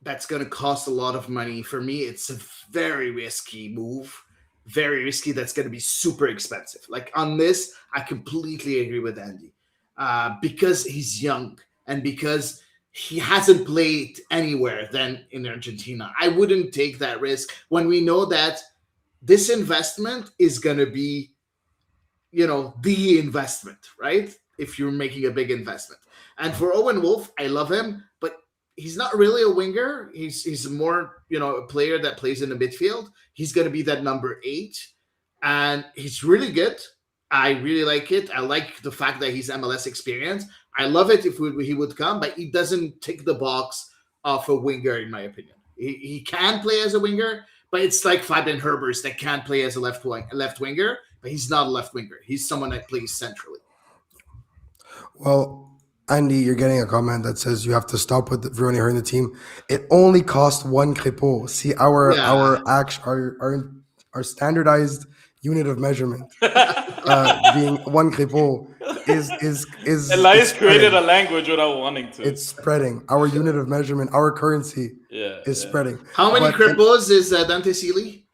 that's going to cost a lot of money. For me, it's a very risky move. Very risky. That's going to be super expensive. Like on this, I completely agree with Andy because he's young and because he hasn't played anywhere than in Argentina. I wouldn't take that risk when we know that this investment is going to be the investment, right? If you're making a big investment. And for Owen Wolf, I love him, but he's not really a winger. He's more, a player that plays in the midfield. He's going to be that number 8, and he's really good. I really like it. I like the fact that he's MLS experience. I love it if he would come, but he doesn't tick the box of a winger, in my opinion. He can play as a winger, but it's like Fabian Herbers that can't play as a left winger, but he's not a left winger. He's someone that plays centrally. Well, Andy, you're getting a comment that says you have to stop with ruining her in the team. It only cost one crépeau. See, our standardized unit of measurement being one crépeau is Elias created spreading. a language without wanting to. It's spreading. Our unit of measurement, our currency is spreading. How many But cripples is Dante Sealy?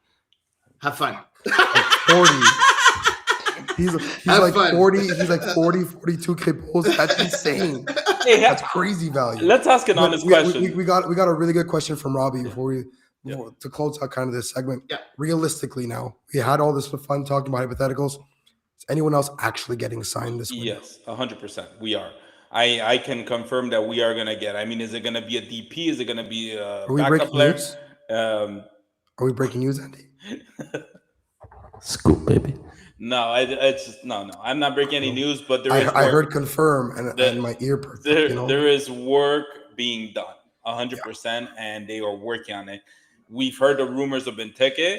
Have fun. 40. He's Have like fun. 40. He's like 40, 42 cripples. That's insane. Hey, That's crazy value. let's ask an But honest question. we got a really good question from Robbie to close out kind of this segment. Yeah. Realistically, now we had all this fun talking about hypotheticals. Is anyone else actually getting signed this window? Yes, 100%. We are. I can confirm that we are gonna get. I mean, is it gonna be a DP? Is it gonna be a Are we backup breaking player? news? Um, Are we breaking news, Andy? Scoop, baby. no, it's just, no. I'm not breaking any news, but there is. I work. heard confirm and my ear perked up, There is work being done, 100%, and they are working on it. We've heard the rumors of Benteke.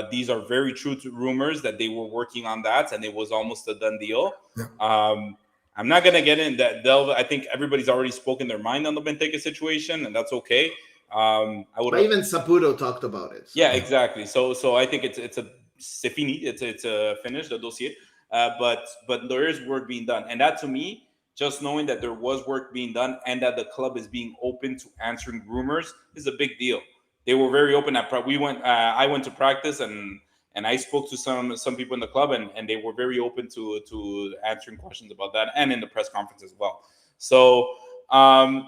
These are very true to rumors that they were working on that, and it was almost a done deal. Yeah. I'm not gonna get in that delve. I think everybody's already spoken their mind on the Benteke situation, and that's okay. I would But even Saputo talked about it. yeah, exactly. So I think it's a c'est fini. It's a finish the dossier. But there is work being done, and that to me, just knowing that there was work being done and that the club is being open to answering rumors is a big deal. They were very open at we went. I went to practice And I spoke to some people in the club, and they were very open to answering questions about that, and in the press conference as well. So how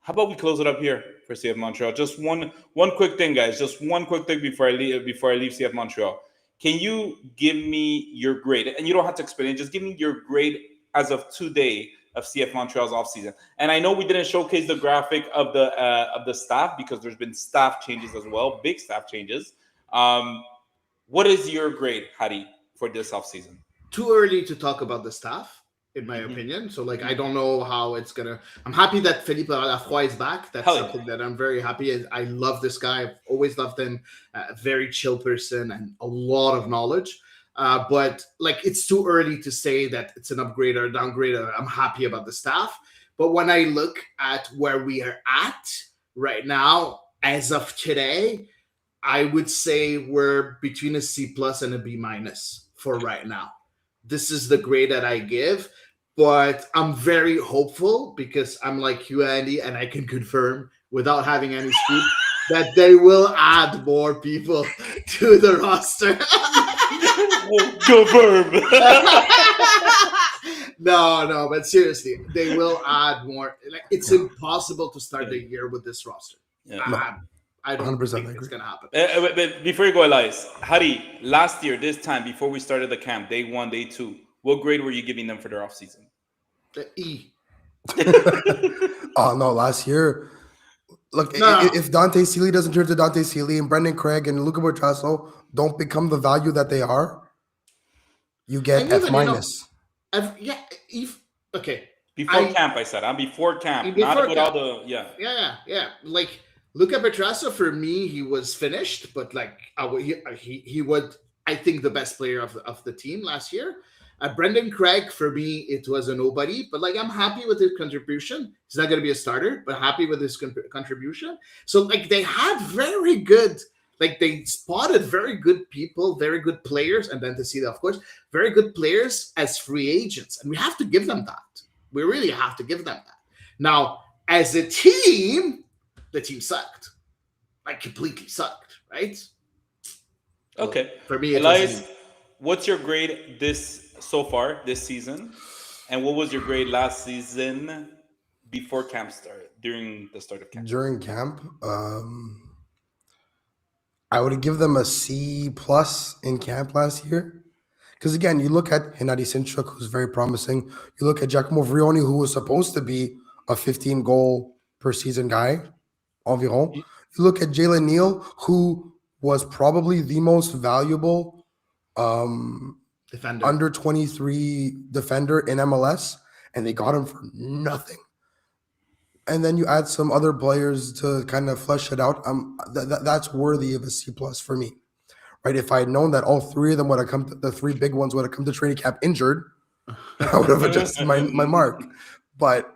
about we close it up here for CF Montreal? Just one quick thing, guys. Just one quick thing before I leave CF Montreal. Can you give me your grade? And you don't have to explain it. Just give me your grade as of today of CF Montreal's offseason. And I know we didn't showcase the graphic of the staff because there's been staff changes as well, big staff changes. What is your grade, Hari, for this offseason? Too early to talk about the staff, in my opinion. So, like, I don't know how it's gonna. I'm happy that Philippe Lafroy is back. That's something that I'm very happy. I love this guy. I've always loved him. Very chill person and a lot of knowledge. But like, it's too early to say that it's an upgrade or a downgrade. I'm happy about the staff. But when I look at where we are at right now, as of today, I would say we're between a C plus and a B minus for right now. This is the grade that I give, but I'm very hopeful because I'm like you, Andy, and I can confirm without having any scoop that they will add more people to the roster. Confirm. No, but seriously, they will add more. Like, it's impossible to start the year with this roster. Yeah. I don't 100% think agree. it's gonna happen. But before you go, Elias, Hari, last year, this time, before we started the camp, day 1, day 2, what grade were you giving them for their offseason? The E. Oh, no, last year. Look, No. if Dante Sealy doesn't turn to Dante Sealy and Brendan Craig and Luca Bertrasso don't become the value that they are, you get And F even, minus. Okay. Before camp, I said. I'm before camp. Before not with camp. all the, yeah. Yeah. Like, Luca Bertrasso, for me, he was finished, but like he would, I think, the best player of the team last year. Brendan Craig, for me, it was a nobody, but like, I'm happy with his contribution. He's not going to be a starter, but happy with his contribution. So like, they had very good, like, they spotted very good people, very good players, and then to see that, of course, very good players as free agents, and we have to give them that. We really have to give them that. Now, as a team, the team sucked, like, completely sucked, right? Okay. For me, Elias, what's your grade so far this season? And what was your grade last season before camp started, during the start of camp? During camp, I would give them a C plus in camp last year. Because again, you look at Hennady Sinchuk, who's very promising. You look at Giacomo Vrioni, who was supposed to be a 15 goal per season guy, environ. You look at Jalen Neal, who was probably the most valuable defender. under 23 defender in MLS, and they got him for nothing. And then you add some other players to kind of flesh it out. That's worthy of a C plus for me, right? If I had known that all three of them would have come, the three big ones would have come to training camp injured, I would have adjusted my mark. But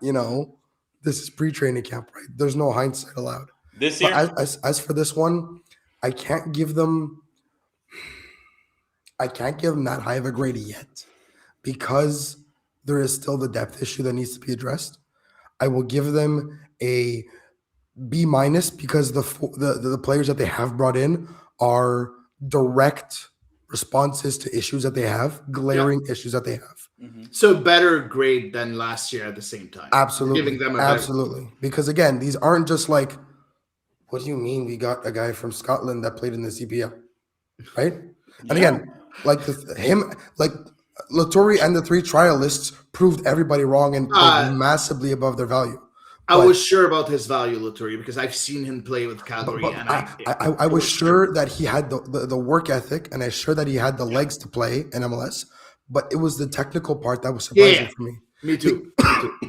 this is pre-training camp, right? There's no hindsight allowed. This year, but as for this one, I can't give them that high of a grade yet because there is still the depth issue that needs to be addressed. I will give them a B minus because the players that they have brought in are direct responses to issues that they have, glaring issues that they have. mm-hmm. So better grade than last year at the same time. Absolutely. Giving them absolutely. Because again, these aren't just like, what do you mean we got a guy from Scotland that played in the CPL? Right? And again, like Laturi and the three trialists proved everybody wrong and played massively above their value. I was sure about his value, Laturi, because I've seen him play with Calgary. And I was sure that he had the work ethic, and I was sure that he had the legs to play in MLS, but it was the technical part that was surprising for me. Me too.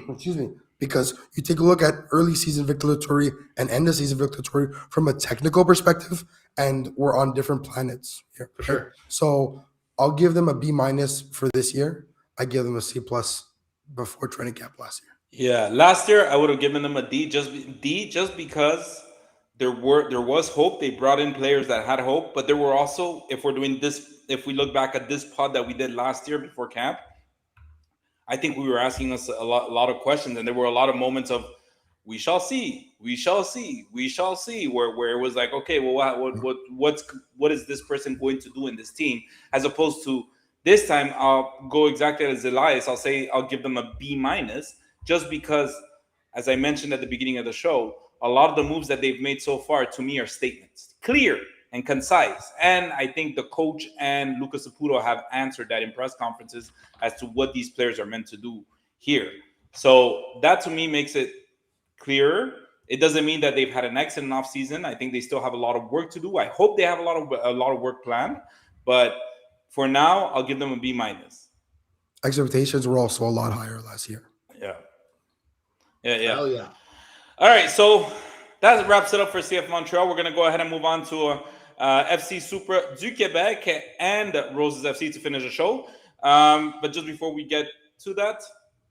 Excuse me. Because you take a look at early season Victor Laturi and end of season Victor Laturi from a technical perspective, and we're on different planets here. For sure. So I'll give them a B minus for this year. I give them a C plus before training camp last year. Yeah, last year I would have given them a D just because there was hope. They brought in players that had hope, but there were also, if we look back at this pod that we did last year before camp, I think we were asking us a lot of questions, and there were a lot of moments of we shall see, we shall see, we shall see. Where it was like, okay, well, what is this person going to do in this team, as opposed to this time I'll go exactly as Elias. I'll say I'll give them a B minus, just because, as I mentioned at the beginning of the show, a lot of the moves that they've made so far to me are statements, clear and concise. And I think the coach and Lucas Saputo have answered that in press conferences as to what these players are meant to do here. So that to me makes it clearer. It doesn't mean that they've had an excellent offseason. I think they still have a lot of work to do. I hope they have a lot of work planned. But for now, I'll give them a B minus. Expectations were also a lot higher last year. Yeah. Yeah. Hell yeah. All right, so that wraps it up for CF Montreal. We're going to go ahead and move on to FC Supra du Québec and Roses FC to finish the show. But just before we get to that,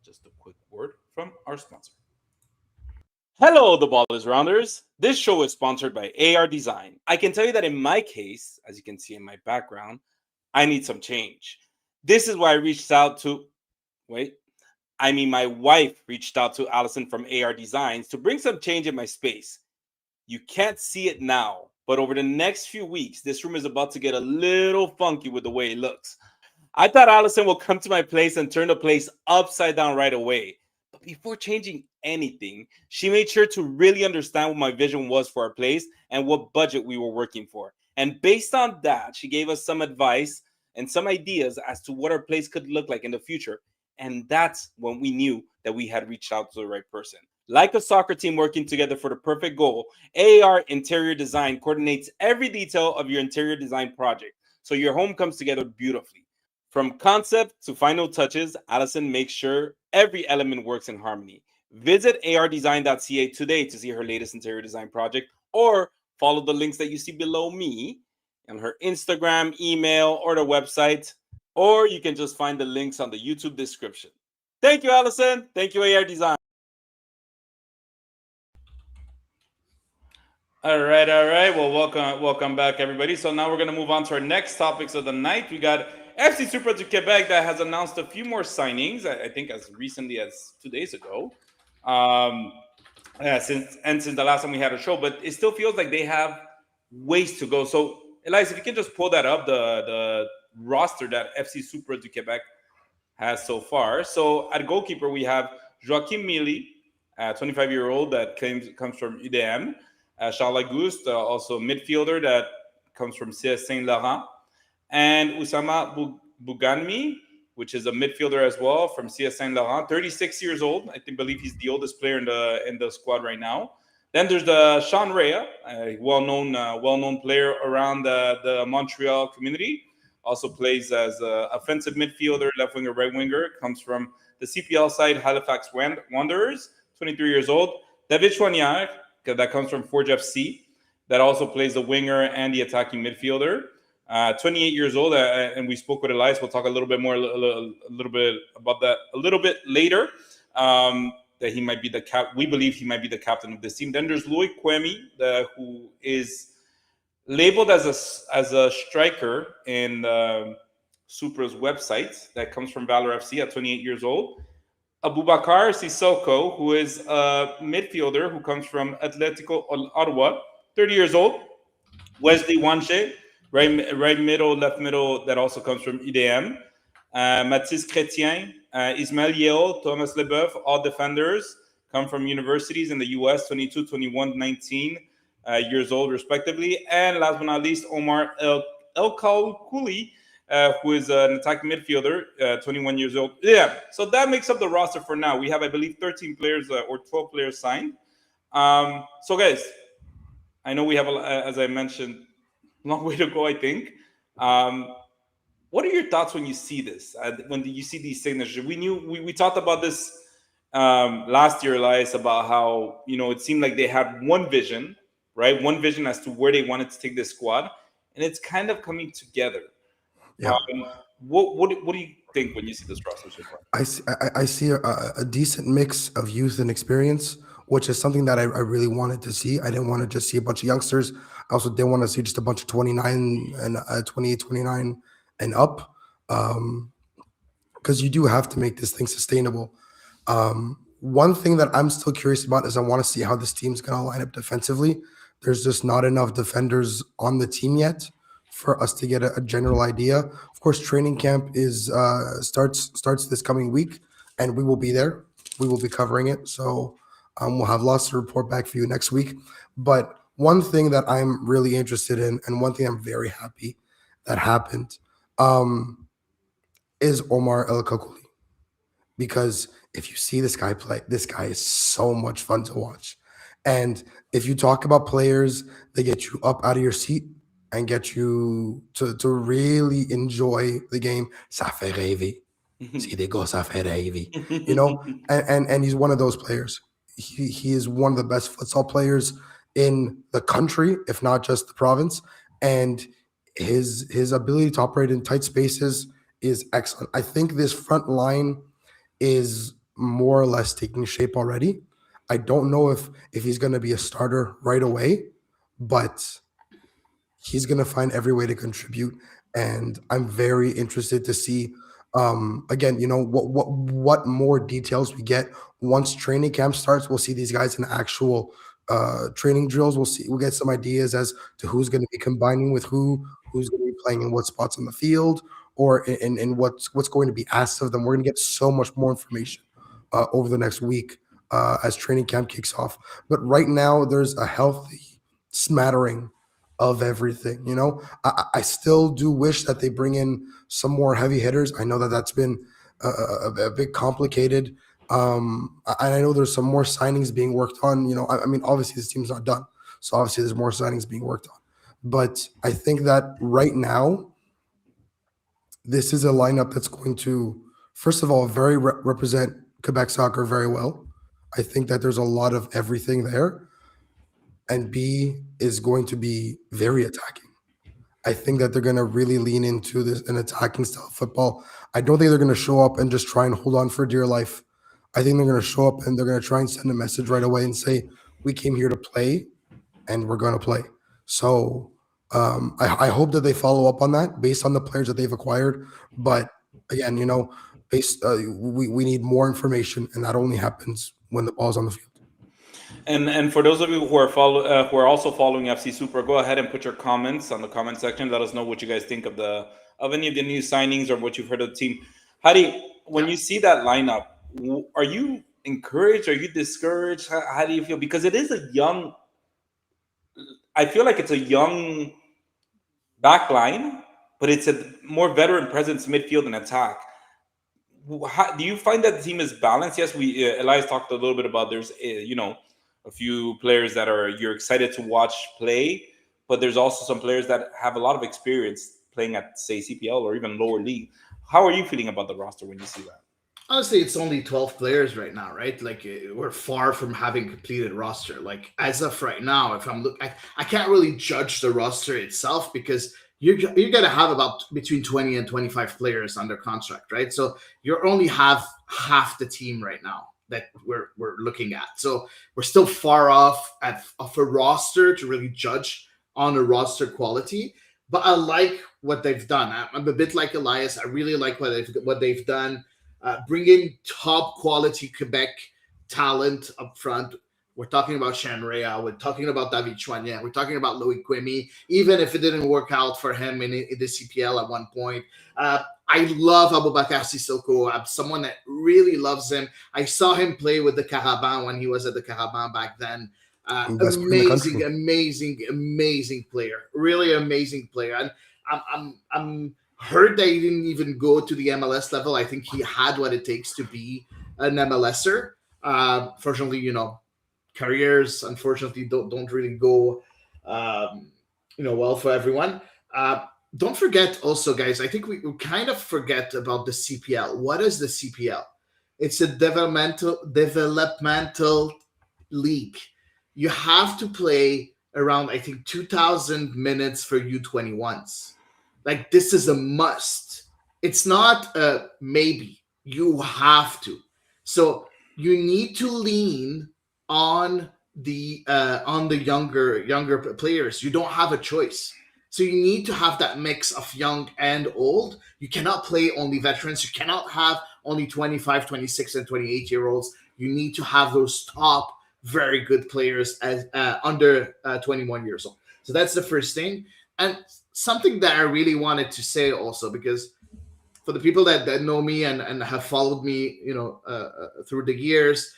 just a quick word from our sponsor. Hello, the Ballers Rounders. This show is sponsored by AR Design. I can tell you that in my case, as you can see in my background, I need some change. This is why I reached out to, my wife reached out to Allison from AR Designs to bring some change in my space. You can't see it now, but over the next few weeks, this room is about to get a little funky with the way it looks. I thought Allison will come to my place and turn the place upside down right away. But before changing anything, she made sure to really understand what my vision was for our place and what budget we were working for. And based on that, she gave us some advice and some ideas as to what our place could look like in the future. And that's when we knew that we had reached out to the right person. Like a soccer team working together for the perfect goal, AR Interior Design coordinates every detail of your interior design project, so your home comes together beautifully. From concept to final touches, Allison makes sure every element works in harmony. Visit ardesign.ca today to see her latest interior design project, or follow the links that you see below me on her Instagram, email, or the website. Or you can just find the links on the YouTube description. Thank you, Allison. Thank you, AR Design. All right. Well, welcome back, everybody. So now we're going to move on to our next topics of the night. We got FC Supra du Québec that has announced a few more signings, I think as recently as 2 days ago. Since the last time we had a show, but it still feels like they have ways to go. So, Elias, if you can just pull that up, the roster that FC Supra du Québec has so far. So at goalkeeper, we have Joachim Mili, 25-year-old that comes from UDM. Charles Auguste, also midfielder that comes from CS Saint Laurent. And Oussama Bouganmi, which is a midfielder as well from CS Saint Laurent, 36 years old. I believe he's the oldest player in the squad right now. Then there's the Sean Rea, a well-known player around the Montreal community. Also plays as an offensive midfielder, left winger, right winger. Comes from the CPL side, Halifax Wanderers, 23 years old. David Chouanière, that comes from Forge FC, that also plays the winger and the attacking midfielder. 28 years old, and we spoke with Elias. We'll talk a little bit more, a little bit about that a little bit later. That he might be we believe he might be the captain of this team. Then there's Louis Kwemi, who is labeled as a striker in Supra's website, that comes from Valor FC at 28 years old. Abubakar Sissoko, who is a midfielder who comes from Atletico Ottawa, 30 years old. Wesley Wanche, right middle, left middle, that also comes from IDM. Mathis Chrétien, Ismaël Yeo, Thomas Leboeuf, all defenders, come from universities in the US, 22, 21, 19 years old, respectively. And last but not least, Omar El Kuli, who is an attacking midfielder, 21 years old. Yeah, so that makes up the roster for now. We have, I believe, 13 players or 12 players signed. So, guys, I know we have, as I mentioned, a long way to go, I think. What are your thoughts when you see this? When you see these signatures? We talked about this last year, Elias, about how, it seemed like they had one vision, right? One vision as to where they wanted to take this squad, and it's kind of coming together. Yeah. What do you think when you see this roster so far? I see a decent mix of youth and experience, which is something that I really wanted to see. I didn't want to just see a bunch of youngsters. I also didn't want to see just a bunch of 29 and 28, 29 and up, because you do have to make this thing sustainable. one thing that I'm still curious about is I want to see how this team's going to line up defensively. There's just not enough defenders on the team yet for us to get a general idea. Of course, training camp is starts this coming week, and we will be there. We will be covering it, so we'll have lots to report back for you next week. But one thing that I'm really interested in, and one thing I'm very happy that happened, is Omar El Kakuli, because if you see this guy play, this guy is so much fun to watch. And if you talk about players that get you up out of your seat and get you to really enjoy the game, ça fait rêver. See, they go, ça fait rêver. You know, and he's one of those players. He is one of the best futsal players in the country, if not just the province. And his ability to operate in tight spaces is excellent. I think this front line is more or less taking shape already. I don't know if he's going to be a starter right away, but he's going to find every way to contribute, and I'm very interested to see again, what more details we get once training camp starts. We'll see these guys in actual training drills. We'll get some ideas as to who's going to be combining with who's going to be playing in what spots on the field, or in what's going to be asked of them. We're going to get so much more information over the next week as training camp kicks off. But right now, there's a healthy smattering of everything. I still do wish that they bring in some more heavy hitters. I know that that's been a bit complicated. I know there's some more signings being worked on. I mean, obviously this team's not done, so obviously there's more signings being worked on. But I think that right now, this is a lineup that's going to, first of all, very represent Quebec soccer very well. I think that there's a lot of everything there. And B, is going to be very attacking. I think that they're going to really lean into an attacking style of football. I don't think they're going to show up and just try and hold on for dear life. I think they're going to show up and they're going to try and send a message right away and say, we came here to play and we're going to play. So I hope that they follow up on that based on the players that they've acquired. But again, we need more information, and that only happens when the ball's on the field. And for those of you who are also following FC Supra, go ahead and put your comments on the comment section. Let us know what you guys think of any of the new signings or what you've heard of the team. Hadi, when you see that lineup, are you encouraged? Are you discouraged? How do you feel? Because it is I feel like it's a young back line, but it's a more veteran presence midfield and attack. Do you find that the team is balanced? Yes, Elias talked a little bit about there's a few players that you're excited to watch play, but there's also some players that have a lot of experience playing at, say, CPL or even lower league. How are you feeling about the roster when you see that? Honestly, it's only 12 players right now, right? Like, we're far from having completed roster. Like, as of right now, if I'm looking, I can't really judge the roster itself, because you're going to have about between 20 and 25 players under contract, right? So you only have half the team right now that we're looking at. So we're still far off of a roster to really judge on a roster quality. But I like what they've done. I'm a bit like Elias. I really like what they've done. Bringing top quality Quebec talent up front. We're talking about Shanrea. We're talking about David Chouanier. We're talking about Louis Quimi, even if it didn't work out for him in the CPL at one point. I love Abubakar Sissoko. I'm someone that really loves him. I saw him play with the Carabin when he was at the Carabin back then. Amazing player. Really amazing player. And I'm heard that he didn't even go to the MLS level. I think he had what it takes to be an MLSer. Fortunately, careers unfortunately don't really go well for everyone. Don't forget also, guys, I think we kind of forget about the CPL. What is the CPL? It's a developmental league. You have to play around, I think, 2,000 minutes for U21s. Like, this is a must. It's not a maybe. You have to. So you need to lean on the younger players. You don't have a choice. So you need to have that mix of young and old. You cannot play only veterans. You cannot have only 25, 26, and 28-year-olds. You need to have those top, very good players as under 21 years old. So that's the first thing. And something that I really wanted to say also, because for the people that know me and have followed me, through the years,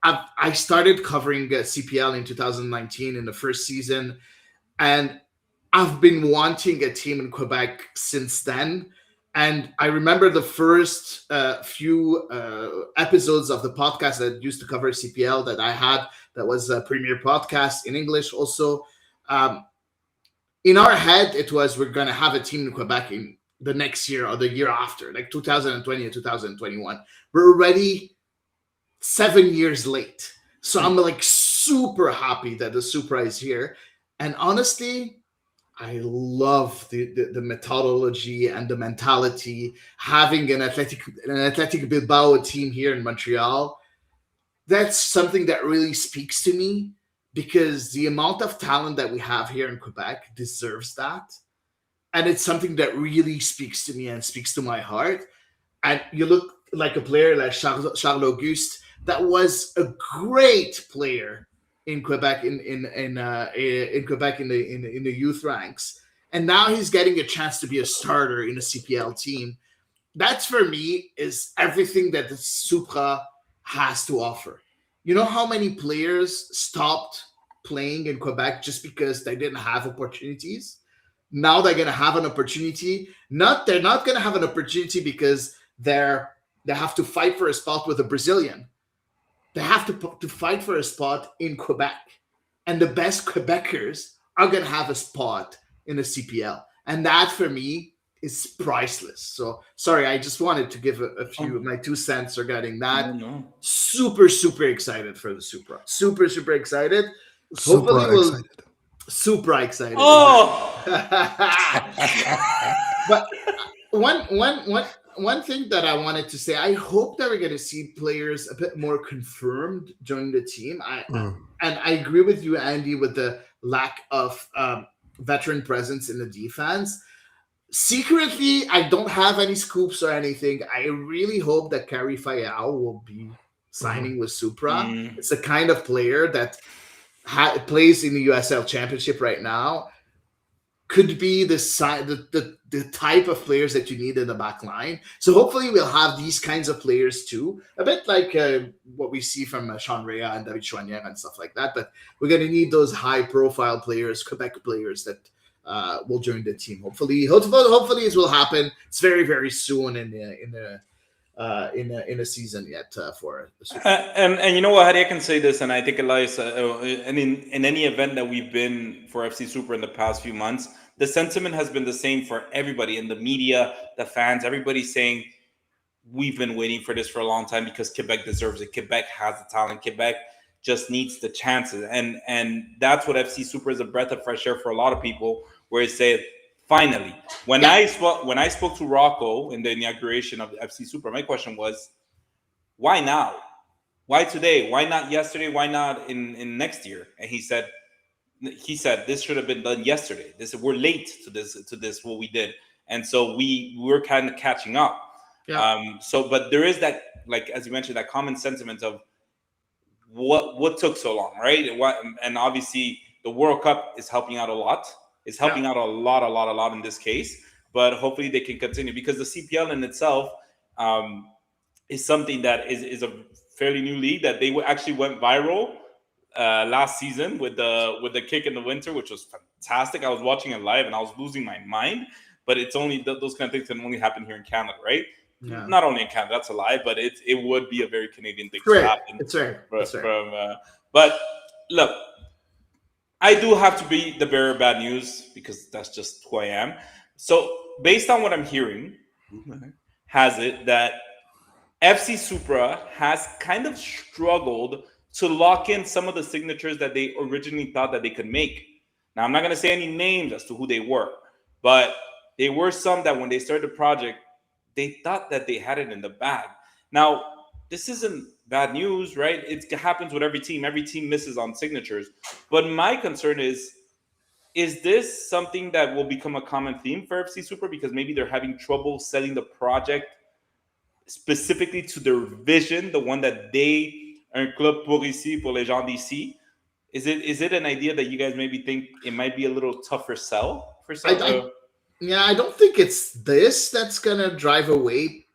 I started covering CPL in 2019 in the first season, and I've been wanting a team in Quebec since then. And I remember the first few episodes of the podcast that used to cover CPL that I had, that was a premier podcast in English also. Um, in our head, it was we're going to have a team in Quebec in the next year or the year after, like 2020 or 2021. We're already 7 years late. So I'm like super happy that the Supra is here. And honestly, I love the methodology and the mentality. Having an Athletic Bilbao team here in Montreal, that's something that really speaks to me, because the amount of talent that we have here in Quebec deserves that. And it's something that really speaks to me and speaks to my heart. And you look like a player like Charles Auguste, that was a great player in Quebec in Quebec in the youth ranks, and now he's getting a chance to be a starter in a CPL team. That's, for me, is everything that the Supra has to offer. You know how many players stopped playing in Quebec just because they didn't have opportunities? Now they're gonna have an opportunity. They're not gonna have an opportunity because they have to fight for a spot with a Brazilian. They have to fight for a spot in Quebec, and the best Quebecers are gonna have a spot in the CPL, and that, for me, is priceless. So sorry, I just wanted to give a few my 2 cents regarding that. No. Super super excited for the Supra. Super super excited. Hopefully Super we'll excited. super excited. Oh, But one thing that I wanted to say, I hope that we're going to see players a bit more confirmed joining the team. And I agree with you, Andy, with the lack of veteran presence in the defense. Secretly, I don't have any scoops or anything. I really hope that Kari Fayao will be signing with Supra. It's the kind of player that plays in the USL Championship right now. Could be the type of players that you need in the back line. So hopefully we'll have these kinds of players too. A bit like what we see from Sean Rea and David Chouanier and stuff like that. But we're going to need those high-profile players, Quebec players that will join the team. Hopefully this will happen. It's very, very soon in the season yet for the Super. and you know what, Hadi, I can say this, and I think Elias, and in any event that we've been for FC Super in the past few months, the sentiment has been the same for everybody in the media, the fans, everybody's saying we've been waiting for this for a long time because Quebec deserves it. Quebec has the talent. Quebec just needs the chances, and that's what FC Super is, a breath of fresh air for a lot of people, where it said finally. When I spoke to Rocco in the inauguration of the FC Super, my question was, why now? Why today? Why not yesterday? Why not in next year? And he said this should have been done yesterday. We're late to this what we did, and so we're kind of catching up. Yeah. But there is that, like as you mentioned, that common sentiment of what took so long, right? And obviously the World Cup is helping out a lot. It's helping out a lot in this case. But hopefully they can continue, because the CPL in itself is something that is a fairly new league, that they actually went viral last season with the kick in the winter, which was fantastic. I was watching it live and I was losing my mind. But it's only those kind of things can only happen here in Canada, right? Yeah. Not only in Canada, that's a lie, but it would be a very Canadian thing Right. to happen. It's right. It's right. But look, I do have to be the bearer of bad news, because that's just who I am. So based on what I'm hearing, has it that FC Supra has kind of struggled to lock in some of the signatures that they originally thought that they could make. Now, I'm not going to say any names as to who they were, but there were some that when they started the project, they thought that they had it in the bag. Now, this isn't bad news, right? It happens with every team. Every team misses on signatures. But my concern is, is this something that will become a common theme for FC Super because maybe they're having trouble selling the project specifically to their vision, the one that they un club pour ici pour les gens d'ici? Is it an idea that you guys maybe think it might be a little tougher sell for I, some? I yeah, I don't think it's this that's gonna drive away,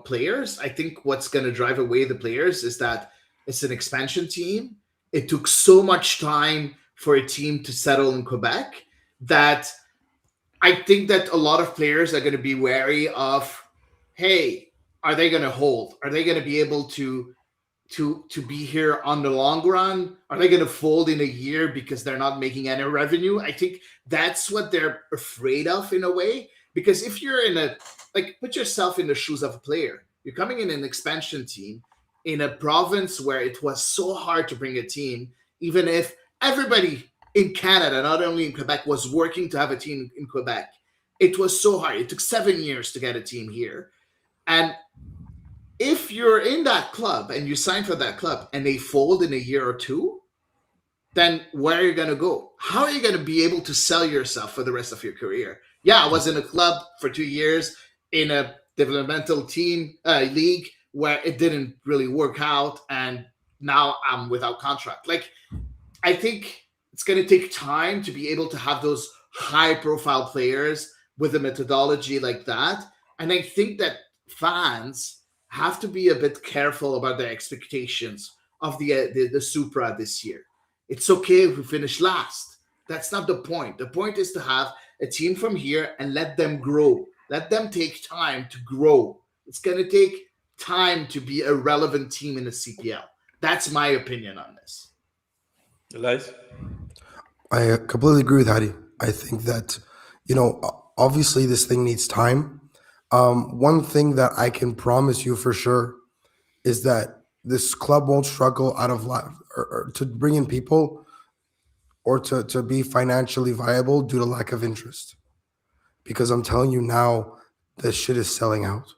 players. I think what's gonna drive away the players is that it's an expansion team. It took so much time for a team to settle in Quebec that I think that a lot of players are going to be wary of, hey, are they going to hold? Are they going to be able to be here on the long run? Are they going to fold in a year because they're not making any revenue? I think that's what they're afraid of in a way. Because if you're put yourself in the shoes of a player. You're coming in an expansion team in a province where it was so hard to bring a team, even if everybody in Canada, not only in Quebec, was working to have a team in Quebec. It was so hard. It took 7 years to get a team here. And if you're in that club and you sign for that club and they fold in a year or two, then where are you going to go? How are you going to be able to sell yourself for the rest of your career? Yeah, I was in a club for 2 years in a developmental team league where it didn't really work out, and now I'm without contract. I think it's going to take time to be able to have those high profile players with a methodology like that. And I think that fans have to be a bit careful about their expectations of the Supra this year. It's okay if we finish last. That's not the point. The point is to have a team from here and let them grow. Let them take time to grow. It's going to take time to be a relevant team in the CPL. That's my opinion on this. Elias? I completely agree with Hadi. I think that, obviously this thing needs time. One thing that I can promise you for sure is that this club won't struggle out of life or to bring in people or to be financially viable due to lack of interest. Because I'm telling you now, this shit is selling out.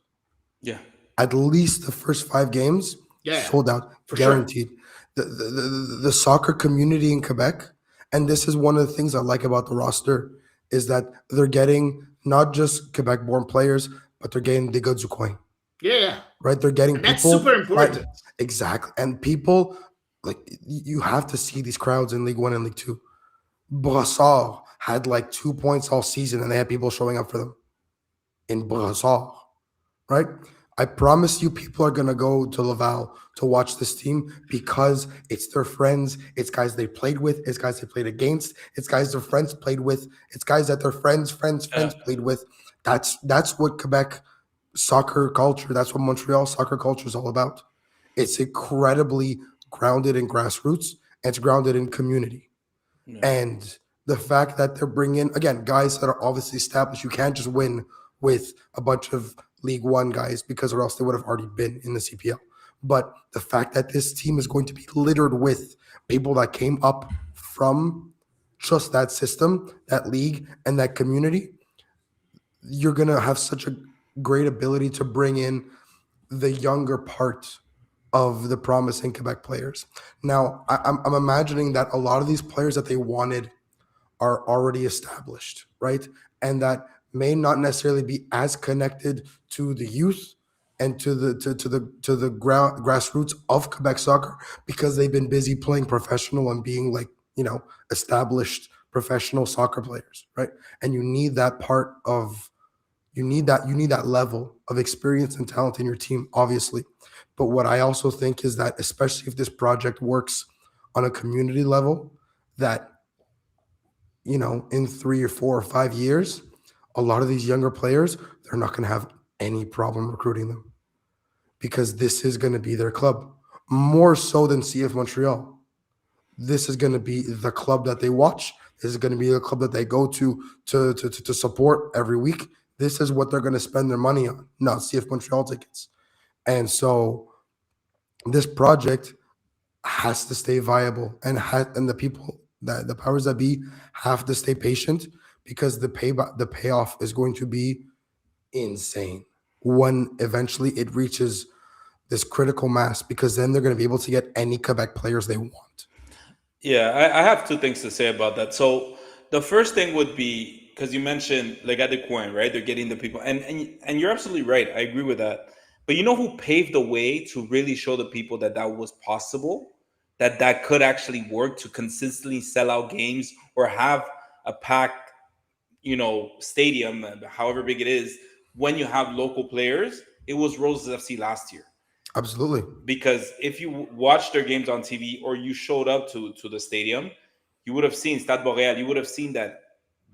Yeah. At least the first 5 games sold out, for guaranteed. Sure. The soccer community in Quebec, and this is one of the things I like about the roster, is that they're getting not just Quebec-born players, but they're getting des gars du coin. Yeah. Right? They're getting and that's people. Super important. Right, exactly. And people, you have to see these crowds in League 1 and League 2. Brassard had 2 points all season, and they had people showing up for them in Brassard, right? I promise you, people are going to go to Laval to watch this team because it's their friends, it's guys they played with, it's guys they played against, it's guys their friends played with, it's guys that their friends played with. That's what Quebec soccer culture, that's what Montreal soccer culture is all about. It's incredibly grounded in grassroots, and it's grounded in community. Yeah. And the fact that they're bringing, again, guys that are obviously established, you can't just win with a bunch of League 1 guys because or else they would have already been in the CPL. But the fact that this team is going to be littered with people that came up from just that system, that league, and that community, you're going to have such a great ability to bring in the younger part of the promising Quebec players. Now, I'm imagining that a lot of these players that they wanted are already established, right? And that may not necessarily be as connected to the youth and to the grassroots of Quebec soccer because they've been busy playing professional and being established professional soccer players, right? And you need that part of you need that level of experience and talent in your team, obviously. But what I also think is that, especially if this project works on a community level, that in 3 or 4 or 5 years, a lot of these younger players, they're not going to have any problem recruiting them because this is going to be their club, more so than CF Montreal. This is going to be the club that they watch. This is going to be the club that they go to support every week. This is what they're going to spend their money on, not CF Montreal tickets. And so this project has to stay viable, and the people, the powers that be, have to stay patient because the payoff is going to be insane when eventually it reaches this critical mass, because then they're going to be able to get any Quebec players they want. Yeah, I have 2 things to say about that. So the first thing would be because you mentioned like at the coin, right? They're getting the people, and you're absolutely right. I agree with that. But you know who paved the way to really show the people that that was possible, that that could actually work to consistently sell out games or have a packed, stadium, however big it is, when you have local players. It was Roses FC last year Absolutely. because if you watched their games on TV or you showed up to the stadium, you would have seen Stade Boreal. You would have seen that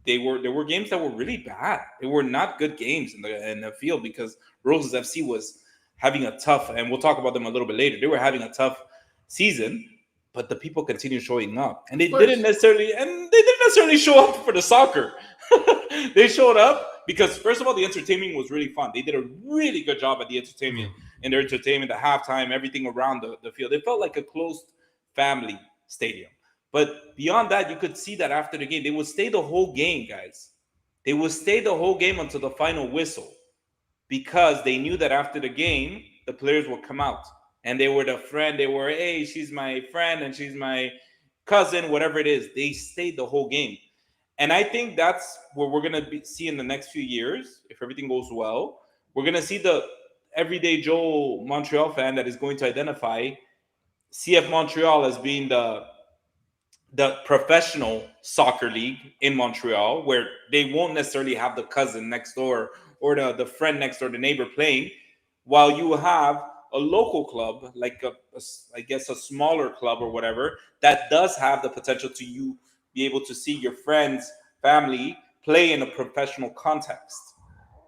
there were games that were really bad. They were not good games in the field because Roses FC was having a tough, and we'll talk about them a little bit later. They were having a tough season, but the people continued showing up, and they didn't necessarily show up for the soccer. They showed up because first of all, the entertainment was really fun. They did a really good job at the entertainment and their entertainment, the halftime, everything around the field. It felt like a closed family stadium. But beyond that, you could see that after the game, they would stay the whole game, guys. They would stay the whole game until the final whistle because they knew that after the game, the players would come out and they were the friend. They were, hey, she's my friend and she's my cousin, whatever it is. They stayed the whole game. And I think that's what we're going to see in the next few years, if everything goes well. We're going to see the everyday Joe Montreal fan that is going to identify CF Montreal as being the professional soccer league in Montreal, where they won't necessarily have the cousin next door or the friend next door, the neighbor playing, while you have a local club, like I guess a smaller club or whatever, that does have the potential to you be able to see your friends, family play in a professional context.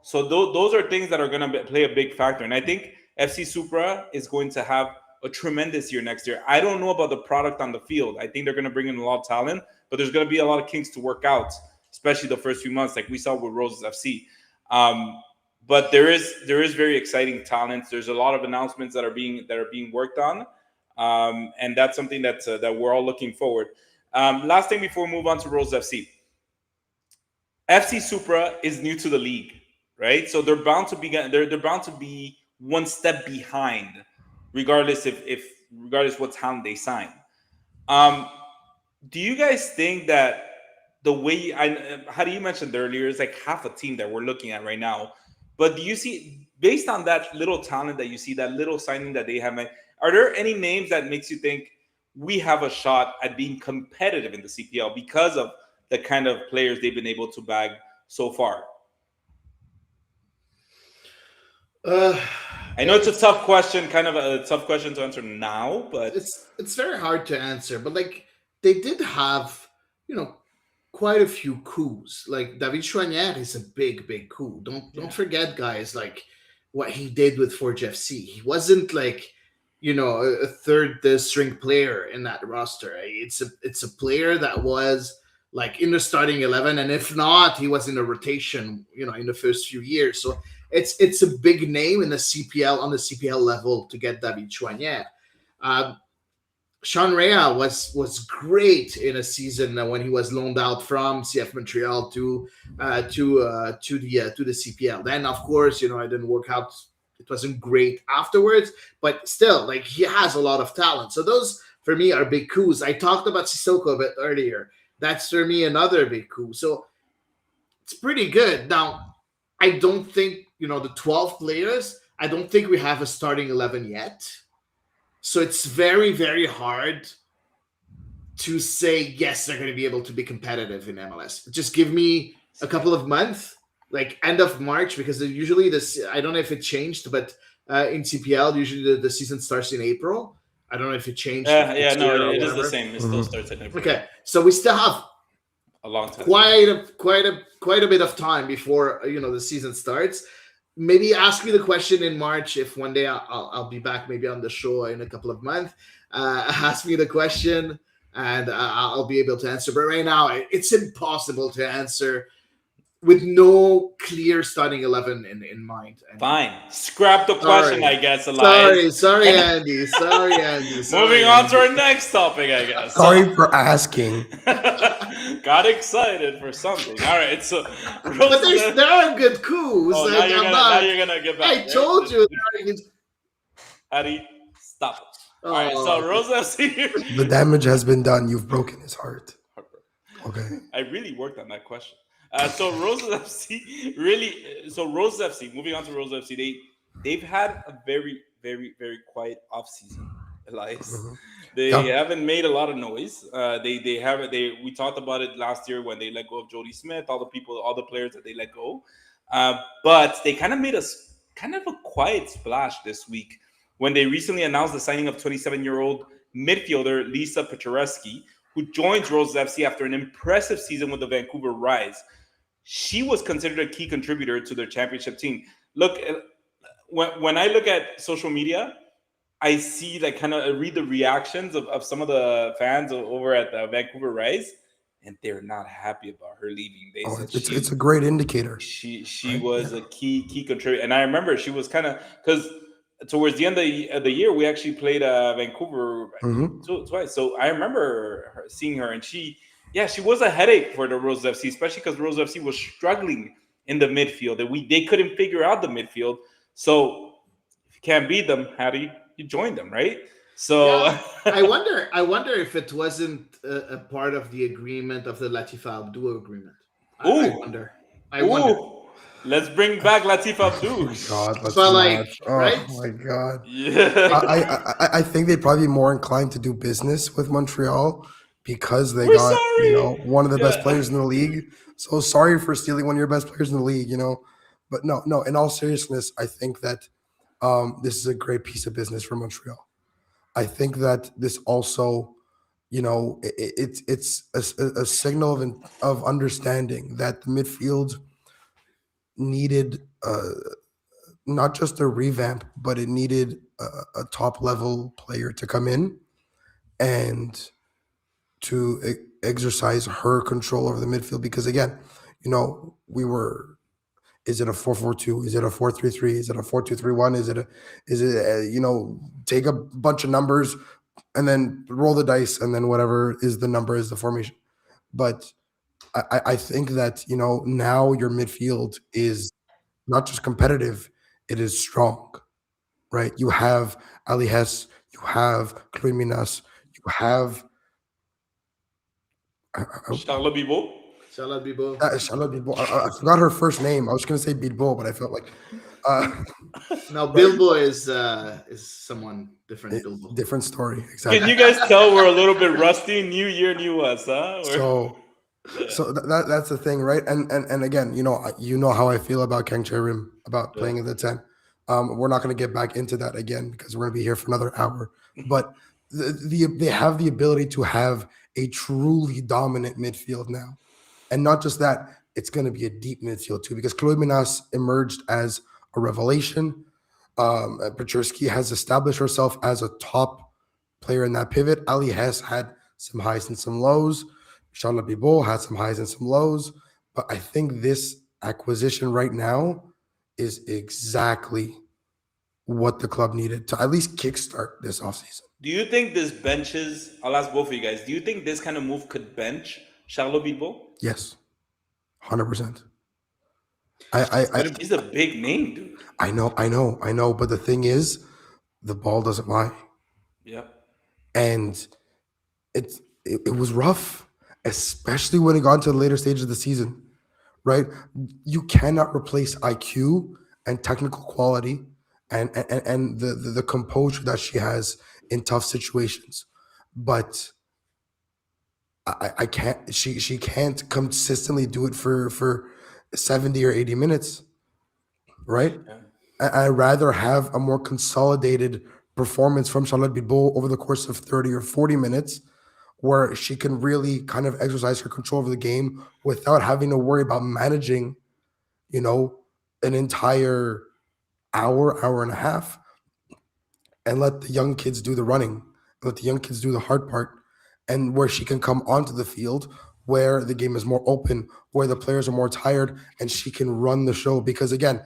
So those are things that are going to play a big factor. And I think FC Supra is going to have a tremendous year next year. I don't know about the product on the field. I think they're going to bring in a lot of talent, but there's going to be a lot of kinks to work out, especially the first few months, like we saw with Roses FC. But there is very exciting talent. There's a lot of announcements that are being worked on, and that's something that we're all looking forward. Last thing before we move on to Roses FC. FC Supra is new to the league, right? So they're bound to be one step behind, regardless regardless what talent they sign. Do you guys think that the way how do you mentioned earlier is like half a team that we're looking at right now? But do you see, based on that little talent that you see, that little signing that they have, are there any names that makes you think we have a shot at being competitive in the CPL because of the kind of players they've been able to bag so far? I know it's a tough question, kind of a tough question to answer now, but it's very hard to answer. But like they did have, quite a few coups. Like David Chouanière is a big coup. Don't forget, guys, like what he did with Forge FC. He wasn't like, a third string player in that roster. It's a player that was like in the starting 11, and if not, he was in a rotation, in the first few years. So it's a big name in the CPL, on the CPL level, to get David Chouanière. Sean Rea was great in a season when he was loaned out from CF Montreal to the CPL. Then, of course, it didn't work out. It wasn't great afterwards, but still, like, he has a lot of talent. So those, for me, are big coups. I talked about Sissoko a bit earlier. That's, for me, another big coup. So it's pretty good. Now, I don't think, the 12 players, I don't think we have a starting 11 yet. So it's very, very hard to say, yes, they're going to be able to be competitive in MLS. Just give me a couple of months, like end of March, because usually this, I don't know if it changed, but in CPL, usually the season starts in April. I don't know if it changed. It is the same. It still starts in April. Okay, so we still have a long time, quite a bit of time before the season starts. Maybe ask me the question in March if one day I'll be back maybe on the show in a couple of months. Ask me the question and I'll be able to answer. But right now, it's impossible to answer with no clear starting 11 in mind. Fine. Scrap the question, I guess, Elias. Sorry, Andy. Moving on to our next topic, I guess. Sorry for asking. Got excited for something. All right, so but there are good coups. Oh, like, now you're gonna get back. I told you. Harry, stop it. All right, so Rose FC. The damage has been done. You've broken his heart. Okay. I really worked on that question. So Roses FC really. So Roses FC. Moving on to Roses FC. They've had a very very quiet off season. Elias. Mhm. They Yeah. haven't made a lot of noise. They haven't. They We talked about it last year when they let go of Jody Smith. All the people, all the players that they let go. But they kind of made kind of a quiet splash this week when they recently announced the signing of 27-year-old midfielder Lisa Pechereski, who joins Roses FC after an impressive season with the Vancouver Rise. She was considered a key contributor to their championship team. Look, when I look at social media, I see like kind of read the reactions of some of the fans over at the Vancouver Rise, and they're not happy about her leaving. They Oh, said it's a great indicator, she right? was Yeah. a key contributor, and I remember she was kind of because towards the end of the year we actually played Vancouver Hmm. twice. So I remember seeing her, and she was a headache for the Rose FC, especially because Rose FC was struggling in the midfield, and they couldn't figure out the midfield. So if you can't beat them, how do you join them, right? So Yeah, I wonder. I wonder if it wasn't a part of the agreement of the Latifa Abdul agreement. I ooh wonder. I wonder. ooh, let's bring back Latif Oh Abdou. my God, let's But not. like, Oh right? my God. Like, I think they'd probably be more inclined to do business with Montreal because they We're got, sorry. one of the best Yeah. players in the league. So sorry for stealing one of your best players in the league. But no, no, in all seriousness, I think that this is a great piece of business for Montreal. I think that this also, it's a signal of understanding that the midfield needed not just a revamp, but it needed a top level player to come in and to exercise her control over the midfield. Because again, we were. Is it a 4-4-2? Is it a 4-3-3? Is it a 4-2-3-1? Take a bunch of numbers and then roll the dice, and then whatever is the number is the formation. But I think that now your midfield is not just competitive; it is strong, right? You have Ali Hess, you have Kriminas, you have Charles Bibo. Salah Bibo. Charlotte Bilbao. I forgot her first name. I was going to say Bilbao, but I felt like uh, No, right, Bilbo is someone different. Bilbo. different story Can exactly. you guys tell we're a little bit rusty? New year, new us, huh? So Yeah. so that's the thing, right? And again, you know how I feel about Kang Cherim about Yeah. playing in the 10. We're not going to get back into that again because we're going to be here for another hour. But they have the ability to have a truly dominant midfield now. And not just that, it's going to be a deep midfield too, because Chloe Minas emerged as a revelation. Petruski has established herself as a top player in that pivot. Ali Hess had some highs and some lows. Charlotte Bibot had some highs and some lows. But I think this acquisition right now is exactly what the club needed to at least kickstart this offseason. Do you think this benches? I'll ask both of you guys. Do you think this kind of move could bench Charles Bilbo? Yes, 100%. I He's a big name, dude. I know. But the thing is, the ball doesn't lie. Yeah. And it was rough, especially when it got into the later stages of the season, right? You cannot replace IQ and technical quality and the composure that she has in tough situations. But I can't she can't consistently do it for 70 or 80 minutes, right? Yeah. I'd rather have a more consolidated performance from Charlotte Bibot over the course of 30 or 40 minutes where she can really kind of exercise her control over the game without having to worry about managing, you know, an entire hour and a half, and let the young kids do the running, let the young kids do the hard part, and where she can come onto the field where the game is more open, where the players are more tired, and she can run the show. Because again,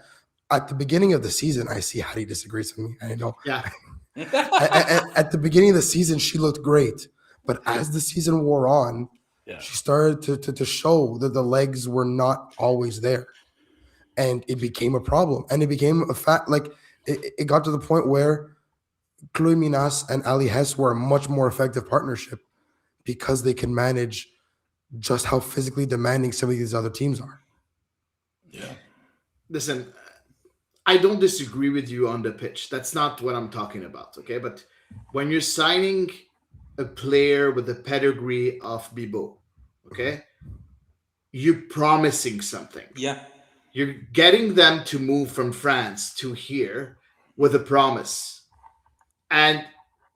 at the beginning of the season, I see Hattie disagrees with me. I know. Yeah, At the beginning of the season, she looked great, but as the season wore on, Yeah. she started to show that the legs were not always there, and it became a problem. And it became a fact. Like it got to the point where Chloe Minas and Ali Hess were a much more effective partnership because they can manage just how physically demanding some of these other teams are. Yeah. Listen, I don't disagree with you on the pitch. That's not what I'm talking about, okay? But when you're signing a player with the pedigree of Bibo, okay, you're promising something. Yeah. You're getting them to move from France to here with a promise. And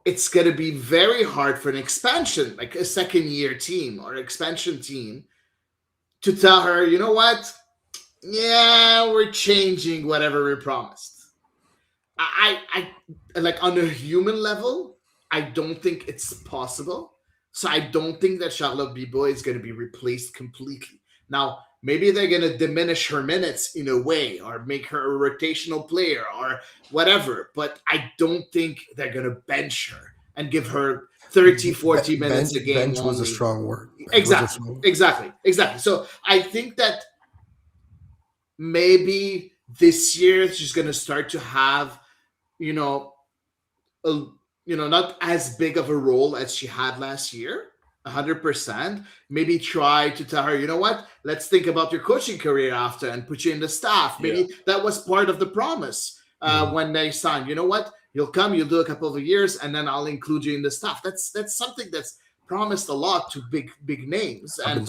it's going to be very hard for an expansion, like a second year team or expansion team, to tell her, you know what? Yeah, we're changing whatever we promised. I like on a human level, I don't think it's possible. So I don't think that Charlotte Bibo is going to be replaced completely. Now, maybe they're going to diminish her minutes in a way or make her a rotational player or whatever, but I don't think they're going to bench her and give her 30, 40 minutes a game bench only. was a strong word. Bench Exactly. So I think that maybe this year she's going to start to have, you know, not as big of a role as she had last year. 100%. Maybe try to tell her, you know what? Let's think about your coaching career after and put you in the staff. Maybe that was part of the promise when they signed. You know what? You'll come, you'll do a couple of years, and then I'll include you in the staff. That's something that's promised a lot to big names, and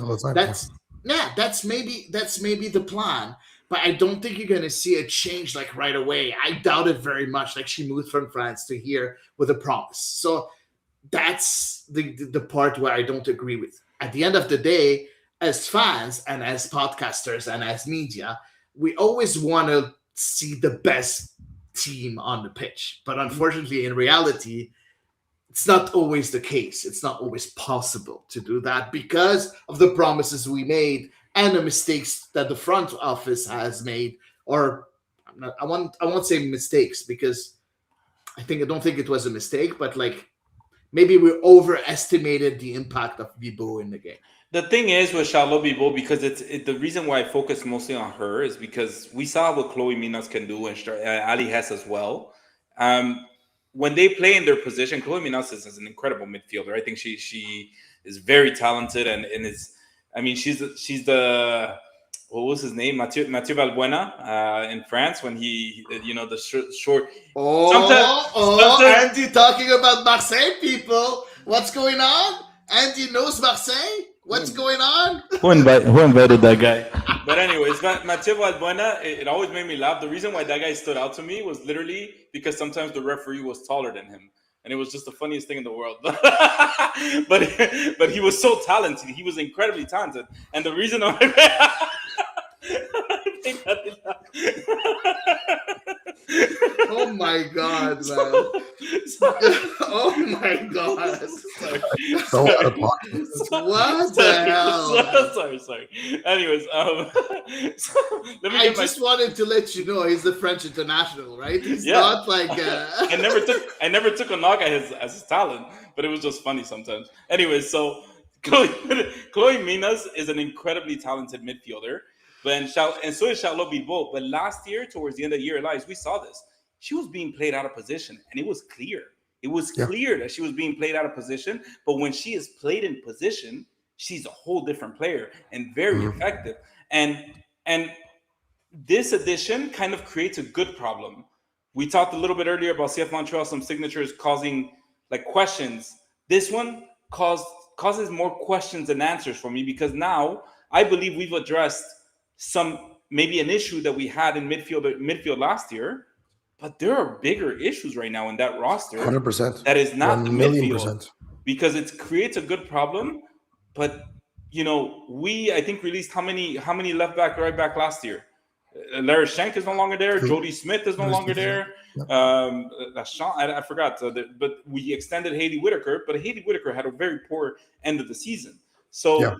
that's maybe the plan. But I don't think you're going to see a change like right away. I doubt it very much. Like she moved from France to here with a promise. So that's the part where I don't agree with. At the end of the day, as fans and as podcasters and as media, we always want to see the best team on the pitch. But unfortunately, in reality, it's not always the case. It's not always possible to do that because of the promises we made and the mistakes that the front office has made. Or I won't say mistakes because I don't think it was a mistake, but like maybe we overestimated the impact of Bibo in the game. The thing is with Charlotte Bibo, because the reason why I focus mostly on her is because we saw what Chloe Minas can do and Ali Hess as well. When they play in their position, Chloe Minas is an incredible midfielder. I think she is very talented and is. I mean, she's the what was his name? Mathieu Valbuena in France when he the short. Andy talking about Marseille people. What's going on? Andy knows Marseille. What's going on? Who invited that guy? But anyways, Mathieu Valbuena, it always made me laugh. The reason why that guy stood out to me was literally because sometimes the referee was taller than him. And it was just the funniest thing in the world. but he was so talented. He was incredibly talented. And the reason I think oh my god, man. Oh my god. So out of pocket. What the hell? Sorry. Anyways, I just wanted to let you know he's the French international, right? He's not like I never took a knock at his talent, but it was just funny sometimes. Anyways, so Chloe Minas is an incredibly talented midfielder. And so is Charlotte Bibo. But last year, towards the end of the year, Elias, we saw this. She was being played out of position, and it was clear. It was clear that she was being played out of position. But when she is played in position, she's a whole different player and very effective. And this addition kind of creates a good problem. We talked a little bit earlier about Cfmtl, some signatures causing like questions. This one causes more questions than answers for me because now I believe we've addressed maybe an issue that we had in midfield last year, but there are bigger issues right now in that roster. 100%. That is not the midfield because it creates a good problem. But I think released how many left back, right back last year. Lara Schenk is no longer there. Jodie Smith is no longer there. I forgot. But we extended Haley Whitaker, but Haley Whitaker had a very poor end of the season. So.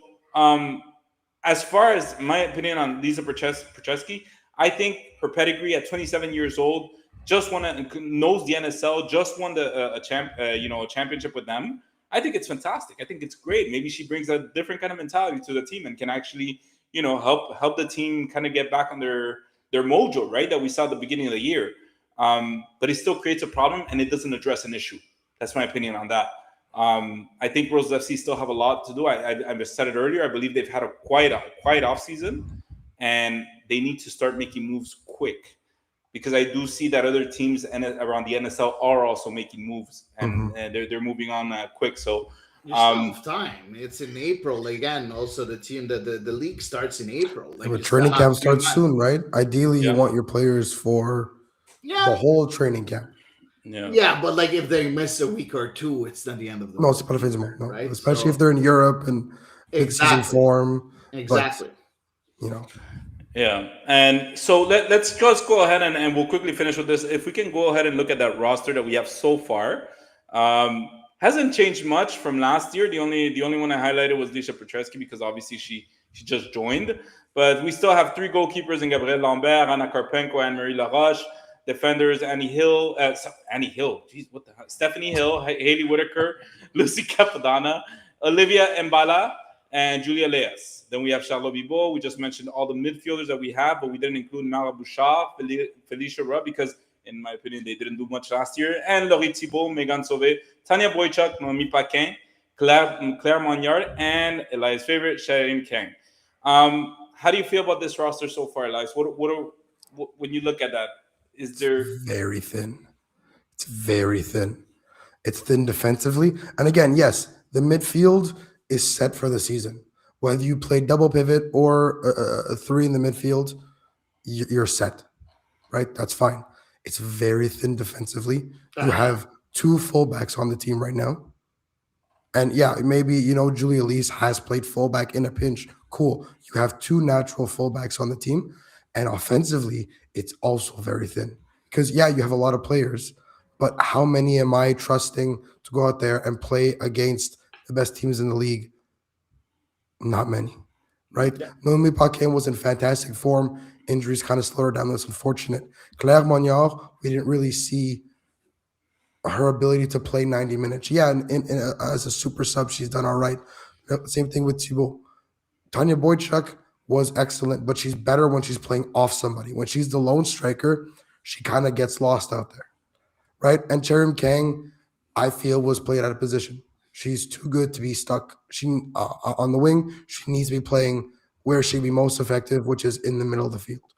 As far as my opinion on Lisa Procheski, I think her pedigree at 27 years old, knows the NSL, just won a championship with them. I think it's fantastic. I think it's great. Maybe she brings a different kind of mentality to the team and can actually, help the team kind of get back on their mojo, right? That we saw at the beginning of the year. But it still creates a problem and it doesn't address an issue. That's my opinion on that. I think Rose FC still have a lot to do. I said it earlier. I believe they've had a quiet off season, and they need to start making moves quick, because I do see that other teams around the NSL are also making moves, and they're moving on quick. So You still have time. It's in April again. Also, the league starts in April. Like, But you still training have camp 3 starts months. soon, right? Ideally, you Yeah. want your players for the Yeah, whole training camp. yeah, yeah, but like if they miss a week or two, it's not the end of the No, world, c'est pas la fin du monde. either, No, right? especially if So they're in Europe and mid-season exactly, form. But exactly. you know, yeah. And so let's just go ahead and we'll quickly finish with this. If we can go ahead and look at that roster that we have so far, hasn't changed much from last year. The only one I highlighted was Lisha Petrescu, because obviously she just joined. But we still have 3 goalkeepers in Gabrielle Lambert, Anna Karpenko, and Marie Laroche. Defenders: Annie Hill, geez, what the hell? Stephanie Hill, Haley Whitaker, Lucy Capadana, Olivia Mbala, and Julia Leas. Then we have Charlotte Bibo. We just mentioned all the midfielders that we have, but we didn't include Mara Bouchard, Felicia Rudd, because in my opinion, they didn't do much last year. And Laurie Thibault, Megan Sauvé, Tanya Boychuk, Noemi Paquin, Claire Monniard, and Elias' favorite, Sharon Kang. How do you feel about this roster so far, Elias? When you look at that, is there? very thin. It's very thin. It's thin defensively. And again, yes, the midfield is set for the season. Whether you play double pivot or a 3 in the midfield, you're set, right? That's fine. It's very thin defensively. You have 2 fullbacks on the team right now. And yeah, maybe, Julia Lees has played fullback in a pinch. Cool. You have 2 natural fullbacks on the team. And offensively, it's also very thin. Because, yeah, you have a lot of players, but how many am I trusting to go out there and play against the best teams in the league? Not many, right? Yeah. Noemi Paquin was in fantastic form. Injuries kind of slowed her down. That's unfortunate. Claire Monniard, we didn't really see her ability to play 90 minutes. Yeah, as a super sub, she's done all right. Same thing with Thibault. Tanya Boychuk was excellent, but she's better when she's playing off somebody. When she's the lone striker, she kind of gets lost out there, right? And Cherim Kang, I feel, was played out of position. She's too good to be stuck. She on the wing. She needs to be playing where she'd be most effective, which is in the middle of the field.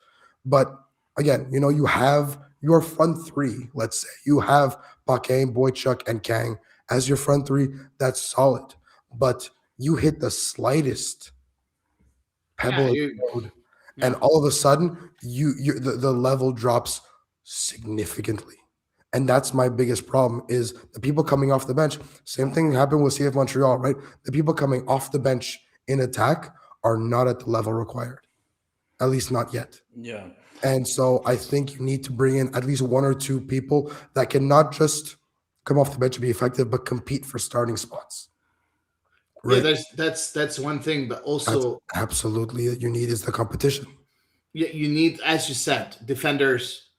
But again, you have your front 3. Let's say you have Paquin, Boychuk, and Kang as your front 3. That's solid. But you hit the slightest pebble in the road, and all of a sudden, the level drops significantly. And that's my biggest problem, is the people coming off the bench. Same thing happened with CF Montreal, right? The people coming off the bench in attack are not at the level required, at least not yet. Yeah. And so I think you need to bring in at least 1 or 2 people that can not just come off the bench and be effective, but compete for starting spots. Right. Yeah, that's one thing, but also that's absolutely you need is the competition. Yeah, you need, as you said, defenders.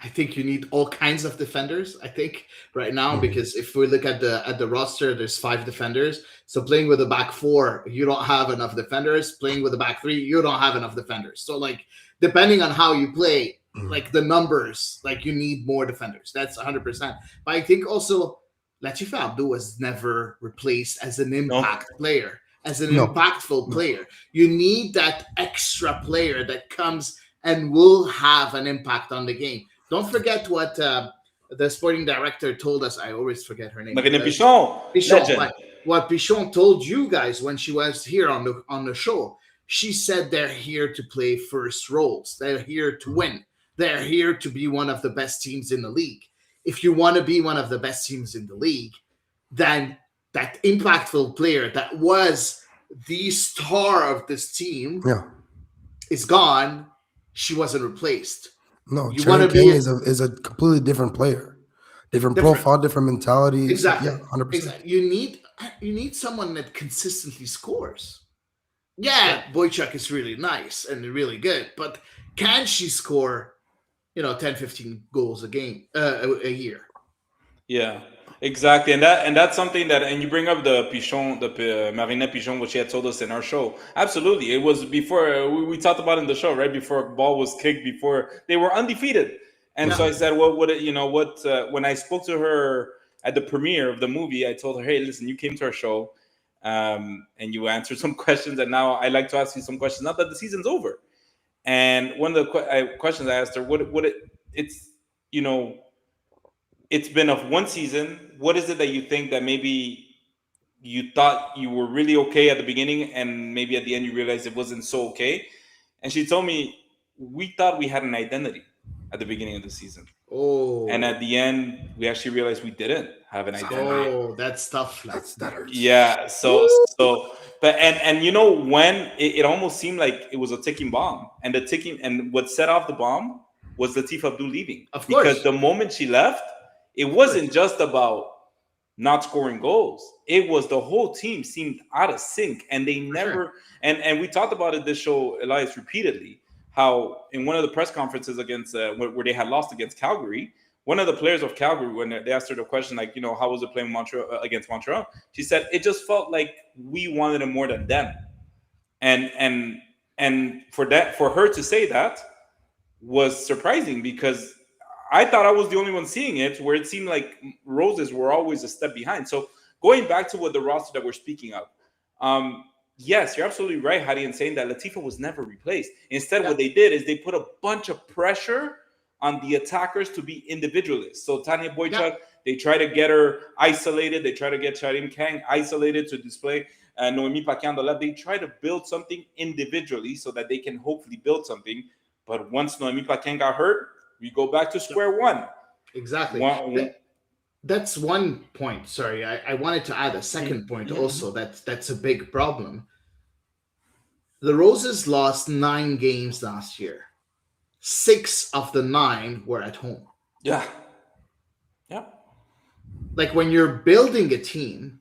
I think you need all kinds of defenders. I think right now, because if we look at the roster, there's 5 defenders. So playing with a back 4, you don't have enough defenders. Playing with a back 3, you don't have enough defenders. So like, depending on how you play, like the numbers, like you need more defenders. That's 100%. But I think also Latifa Abdou was never replaced as an impact player, as an impactful player. You need that extra player that comes and will have an impact on the game. Don't forget what the sporting director told us. I always forget her name. Marina Pichon. What Pichon told you guys when she was here on the show. She said they're here to play first roles. They're here to win. They're here to be one of the best teams in the league. If you want to be one of the best teams in the league, then that impactful player that was the star of this team is gone. She wasn't replaced. No, Cherry King is a completely different player, different profile, different mentality. Exactly. Yeah, 100%. Exactly. You need someone that consistently scores. Yeah, Boychuk is really nice and really good, but can she score, 10, 15 goals a game, a year? Yeah, exactly. And that's something and you bring up the Pichon, the Marina Pichon, which she had told us in our show. Absolutely. It was before, we talked about in the show, right? Before ball was kicked, before they were undefeated. And so I said, when I spoke to her at the premiere of the movie, I told her, "Hey, listen, you came to our show, and you answered some questions, and now I like to ask you some questions. Now that the season's over." And one of the questions I asked her, it's you know, it's been of one season. What is it that you think that maybe you thought you were really okay at the beginning, and maybe at the end you realized it wasn't so okay? And she told me, we thought we had an identity at the beginning of the season, and Oh, at the end we actually realized we didn't have an identity. oh, that's tough. That hurts. Yeah, Woo! but and you know, when it almost seemed like it was a ticking bomb, and the ticking, and what set off the bomb was Latif Abdul leaving, Of because course, the moment she left, it of course, wasn't just about not scoring goals. It was the whole team seemed out of sync, and they for sure. never. And we talked about it this show, Elias, repeatedly. How in one of the press conferences against where they had lost against Calgary, one of the players of Calgary, when they asked her the question, like, how was it playing Montreal against Montreal? She said it just felt like we wanted it more than them, and for her to say that was surprising, because I thought I was the only one seeing it, where it seemed like Roses were always a step behind. So going back to what the roster that we're speaking of, yes, you're absolutely right, Hadi, in saying that Latifa was never replaced. Instead, Yeah, what they did is they put a bunch of pressure on the attackers to be individualists. So Tanya yeah, Boychuk, they try to get her isolated. They try to get Charim Kang isolated to display Noemi Paquin on the left. They try to build something individually so that they can hopefully build something. But once Noemi Paquin got hurt, we go back to yeah, square one. exactly. One That's one point. Sorry, I wanted to add a second point also. That's a big problem. The Roses lost 9 games last year. 6 of the 9 were at home. yeah. Yeah. Like when you're building a team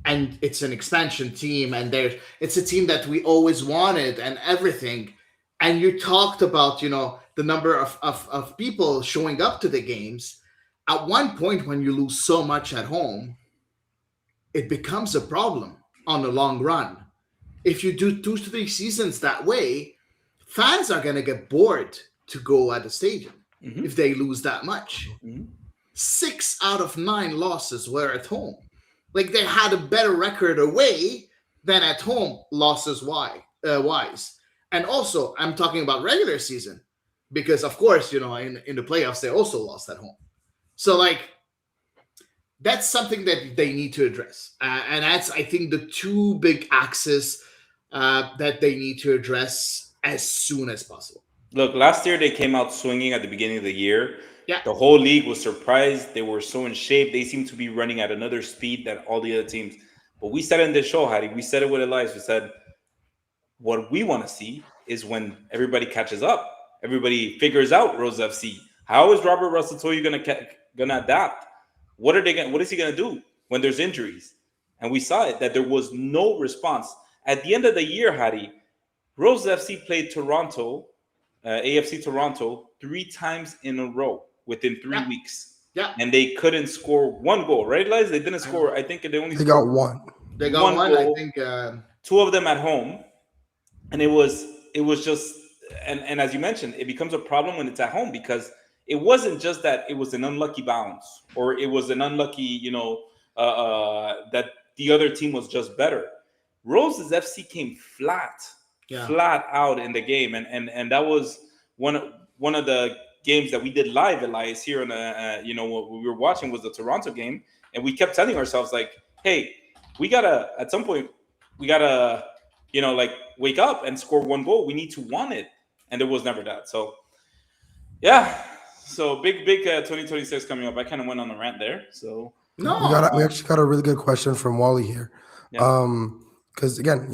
and it's an expansion team and it's a team that we always wanted and everything, and you talked about the number of people showing up to the games. At one point, when you lose so much at home, it becomes a problem on the long run. If you do 2 to 3 seasons that way, fans are going to get bored to go at the stadium if they lose that much. 6 out of 9 losses were at home. Like they had a better record away than at home, losses wise. And also, I'm talking about regular season, because of course, in the playoffs they also lost at home. So like that's something that they need to address, and that's, I think, the two big axes that they need to address as soon as possible. Look, last year they came out swinging at the beginning of the year. Yeah, The whole league was surprised. They were so in shape. They seemed to be running at another speed than all the other teams. But we said in this show, Hattie, we said it with Elias. We said, what we want to see is when everybody catches up, everybody figures out Rose FC. How is Robert Russell Toyu gonna adapt? What is he gonna do when there's injuries? And we saw it, that there was no response. At the end of the year, Hattie, Rose FC played Toronto, AFC Toronto, 3 times in a row within 3 weeks. yeah. And they couldn't score one goal, right, Liz? They didn't score. I think they only They scored got one. They got one one. I goal, think. 2 of them at home. And it was just, and as you mentioned, it becomes a problem when it's at home, because it wasn't just that it was an unlucky bounce, or it was an unlucky, that the other team was just better. Rose's FC came Yeah. flat out in the game, and that was one of the games that we did live, Elias, here in what we were watching was the Toronto game, and we kept telling ourselves, like, hey, we gotta, at some point, we gotta, like, wake up and score one goal. We need to want it, and there was never that. So yeah, so big 2026 coming up. I kind of went on a rant there. So No. We actually got a really good question from Wally here. yeah. Because again,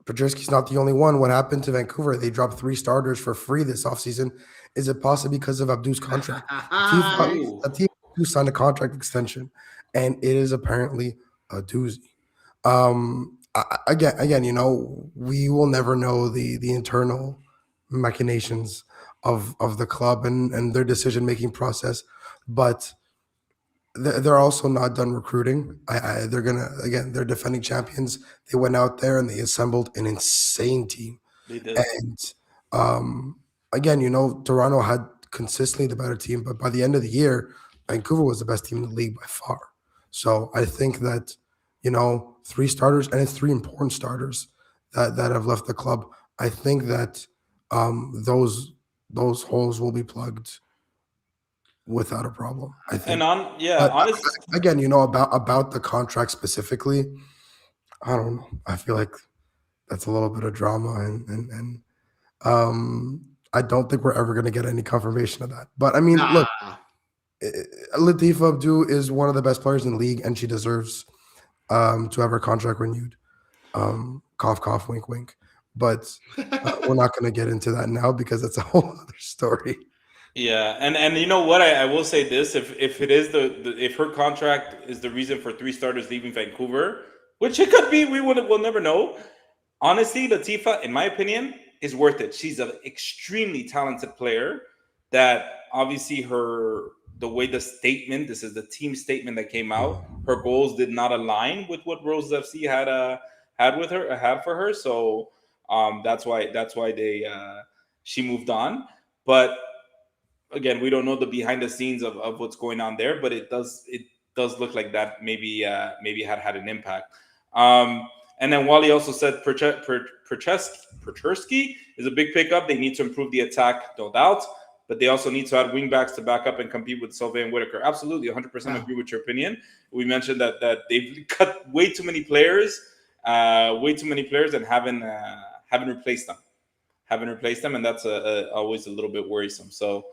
Pajewski's not the only one. What happened to Vancouver? They dropped 3 starters for free this offseason. Is it possibly because of Abdu's contract? Ooh. Abdu signed a contract extension, and it is apparently a doozy. Again, we will never know the internal machinations of the club and their decision making process, but they're also not done recruiting. They're they're defending champions. They went out there and they assembled an insane team. They did. And again, Toronto had consistently the better team, but by the end of the year, Vancouver was the best team in the league by far. So I think that, 3 starters, and it's 3 important starters that have left the club. I think that those holes will be plugged without a problem. I And think. But honest. again, about the contract specifically, I don't know. I feel like that's a little bit of drama, and I don't think we're ever going to get any confirmation of that. But I mean, look, Nah. Latifa Abdul is one of the best players in the league, and she deserves to have her contract renewed. Cough, cough, wink, wink. But we're not going to get into that now because it's a whole other story. Yeah, and you know what? I will say this: if it is if her contract is the reason for 3 starters leaving Vancouver, which it could be, we'll never know. Honestly, Latifa, in my opinion, is worth it. She's an extremely talented player. That obviously the way this is the team statement that came out. Her goals did not align with what Rose FC had for her. So that's why she moved on. But again, we don't know the behind the scenes of what's going on there, but it does look like that maybe had an impact. And then Wally also said Perchersky is a big pickup. They need to improve the attack, no doubt, but they also need to add wingbacks to back up and compete with Sylvain and Whitaker. Absolutely, 100% agree with your opinion. We mentioned that they've cut way too many players, and haven't replaced them, and that's always a little bit worrisome. So.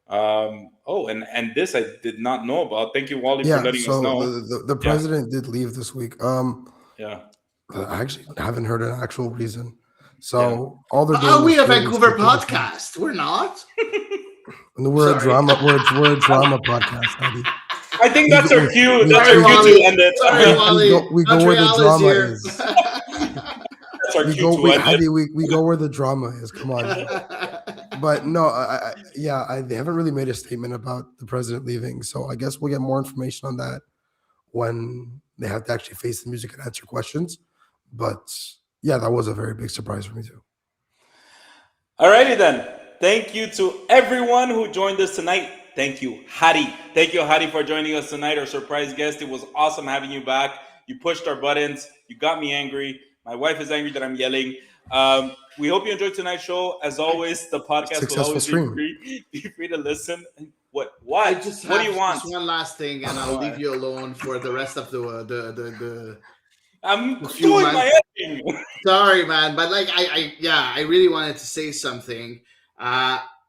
And this I did not know about. Thank you, Wally, for Yeah. letting us So know. the Yeah, president did leave this week. yeah, I actually haven't heard an actual reason. yeah. So all they're doing Are we is a fielding Vancouver speculation. podcast? We're not. And we're a Sorry. drama. We're a drama podcast, Eddie. I think We that's go, our cue. we, That's Sorry, our we, cue Wally. to end Sorry, it. Wally. we go where the Montreal is drama here. is. That's our cue to We end it. Eddie, we go where the drama is. Come on. But no, they haven't really made a statement about the president leaving. So I guess we'll get more information on that when they have to actually face the music and answer questions. But yeah, that was a very big surprise for me too. Alrighty then. Thank you to everyone who joined us tonight. Thank you, Hadi. Thank you, Hadi, for joining us tonight, our surprise guest. It was awesome having you back. You pushed our buttons. You got me angry. My wife is angry that I'm yelling. We hope you enjoyed tonight's show. As always, the podcast will Successful always be stream. free. Be free to listen. What? I What? just What have do you want? just one last thing, and I'll leave you alone for the rest of I'm the few doing months. my editing. Sorry, man, but like I really wanted to say something.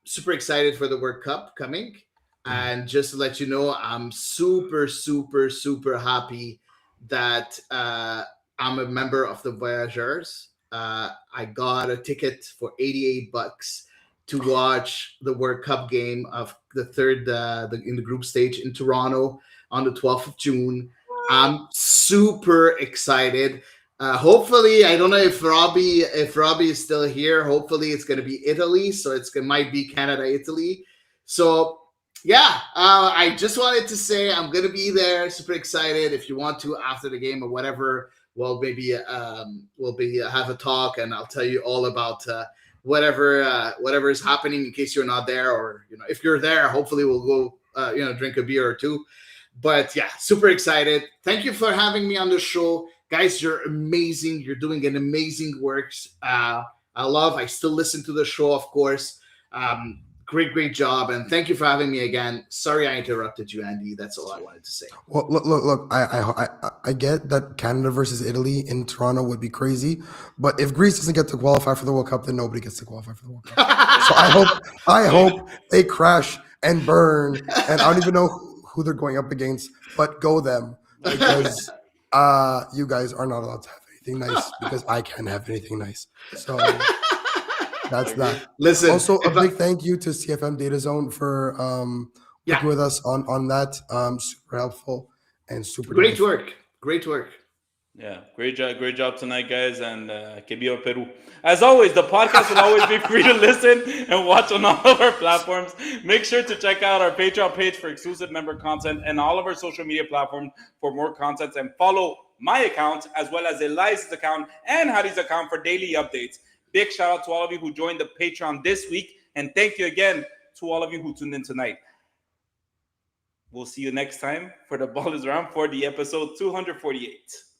Super excited for the World Cup coming, and just to let you know, I'm super, super, super happy that I'm a member of the Voyageurs. I got a ticket for $88 to watch the World Cup game of the third in the group stage in Toronto on the 12th of June. I'm super excited. Hopefully, I don't know if Robbie is still here. Hopefully, it's going to be Italy, so it might be Canada, Italy. So yeah, I just wanted to say I'm going to be there. Super excited. If you want to after the game or whatever, well, maybe have a talk, and I'll tell you all about whatever is happening in case you're not there, or if you're there, hopefully we'll go drink a beer or two. But yeah, super excited. Thank you for having me on the show. Guys, you're amazing. You're doing an amazing work. I still listen to the show, of course. Great job. And thank you for having me again. Sorry I interrupted you, Andy. That's all I wanted to say. Well, look. I get that Canada versus Italy in Toronto would be crazy, but if Greece doesn't get to qualify for the World Cup, then nobody gets to qualify for the World Cup. So I hope they crash and burn, and I don't even know who they're going up against, but go them, because you guys are not allowed to have anything nice because I can't have anything nice. So that's that. Listen, Also, a big thank you to CFM Data Zone for working with us on that. Super helpful and super great delightful. work. Great work. Yeah, great job tonight, guys, and que viva Peru. As always, the podcast will always be free to listen and watch on all of our platforms. Make sure to check out our Patreon page for exclusive member content and all of our social media platforms for more content, and follow my account as well as Elias's account and Hadi's account for daily updates. Big shout out to all of you who joined the Patreon this week, and thank you again to all of you who tuned in tonight. We'll see you next time for the Ball is Around for the episode 248.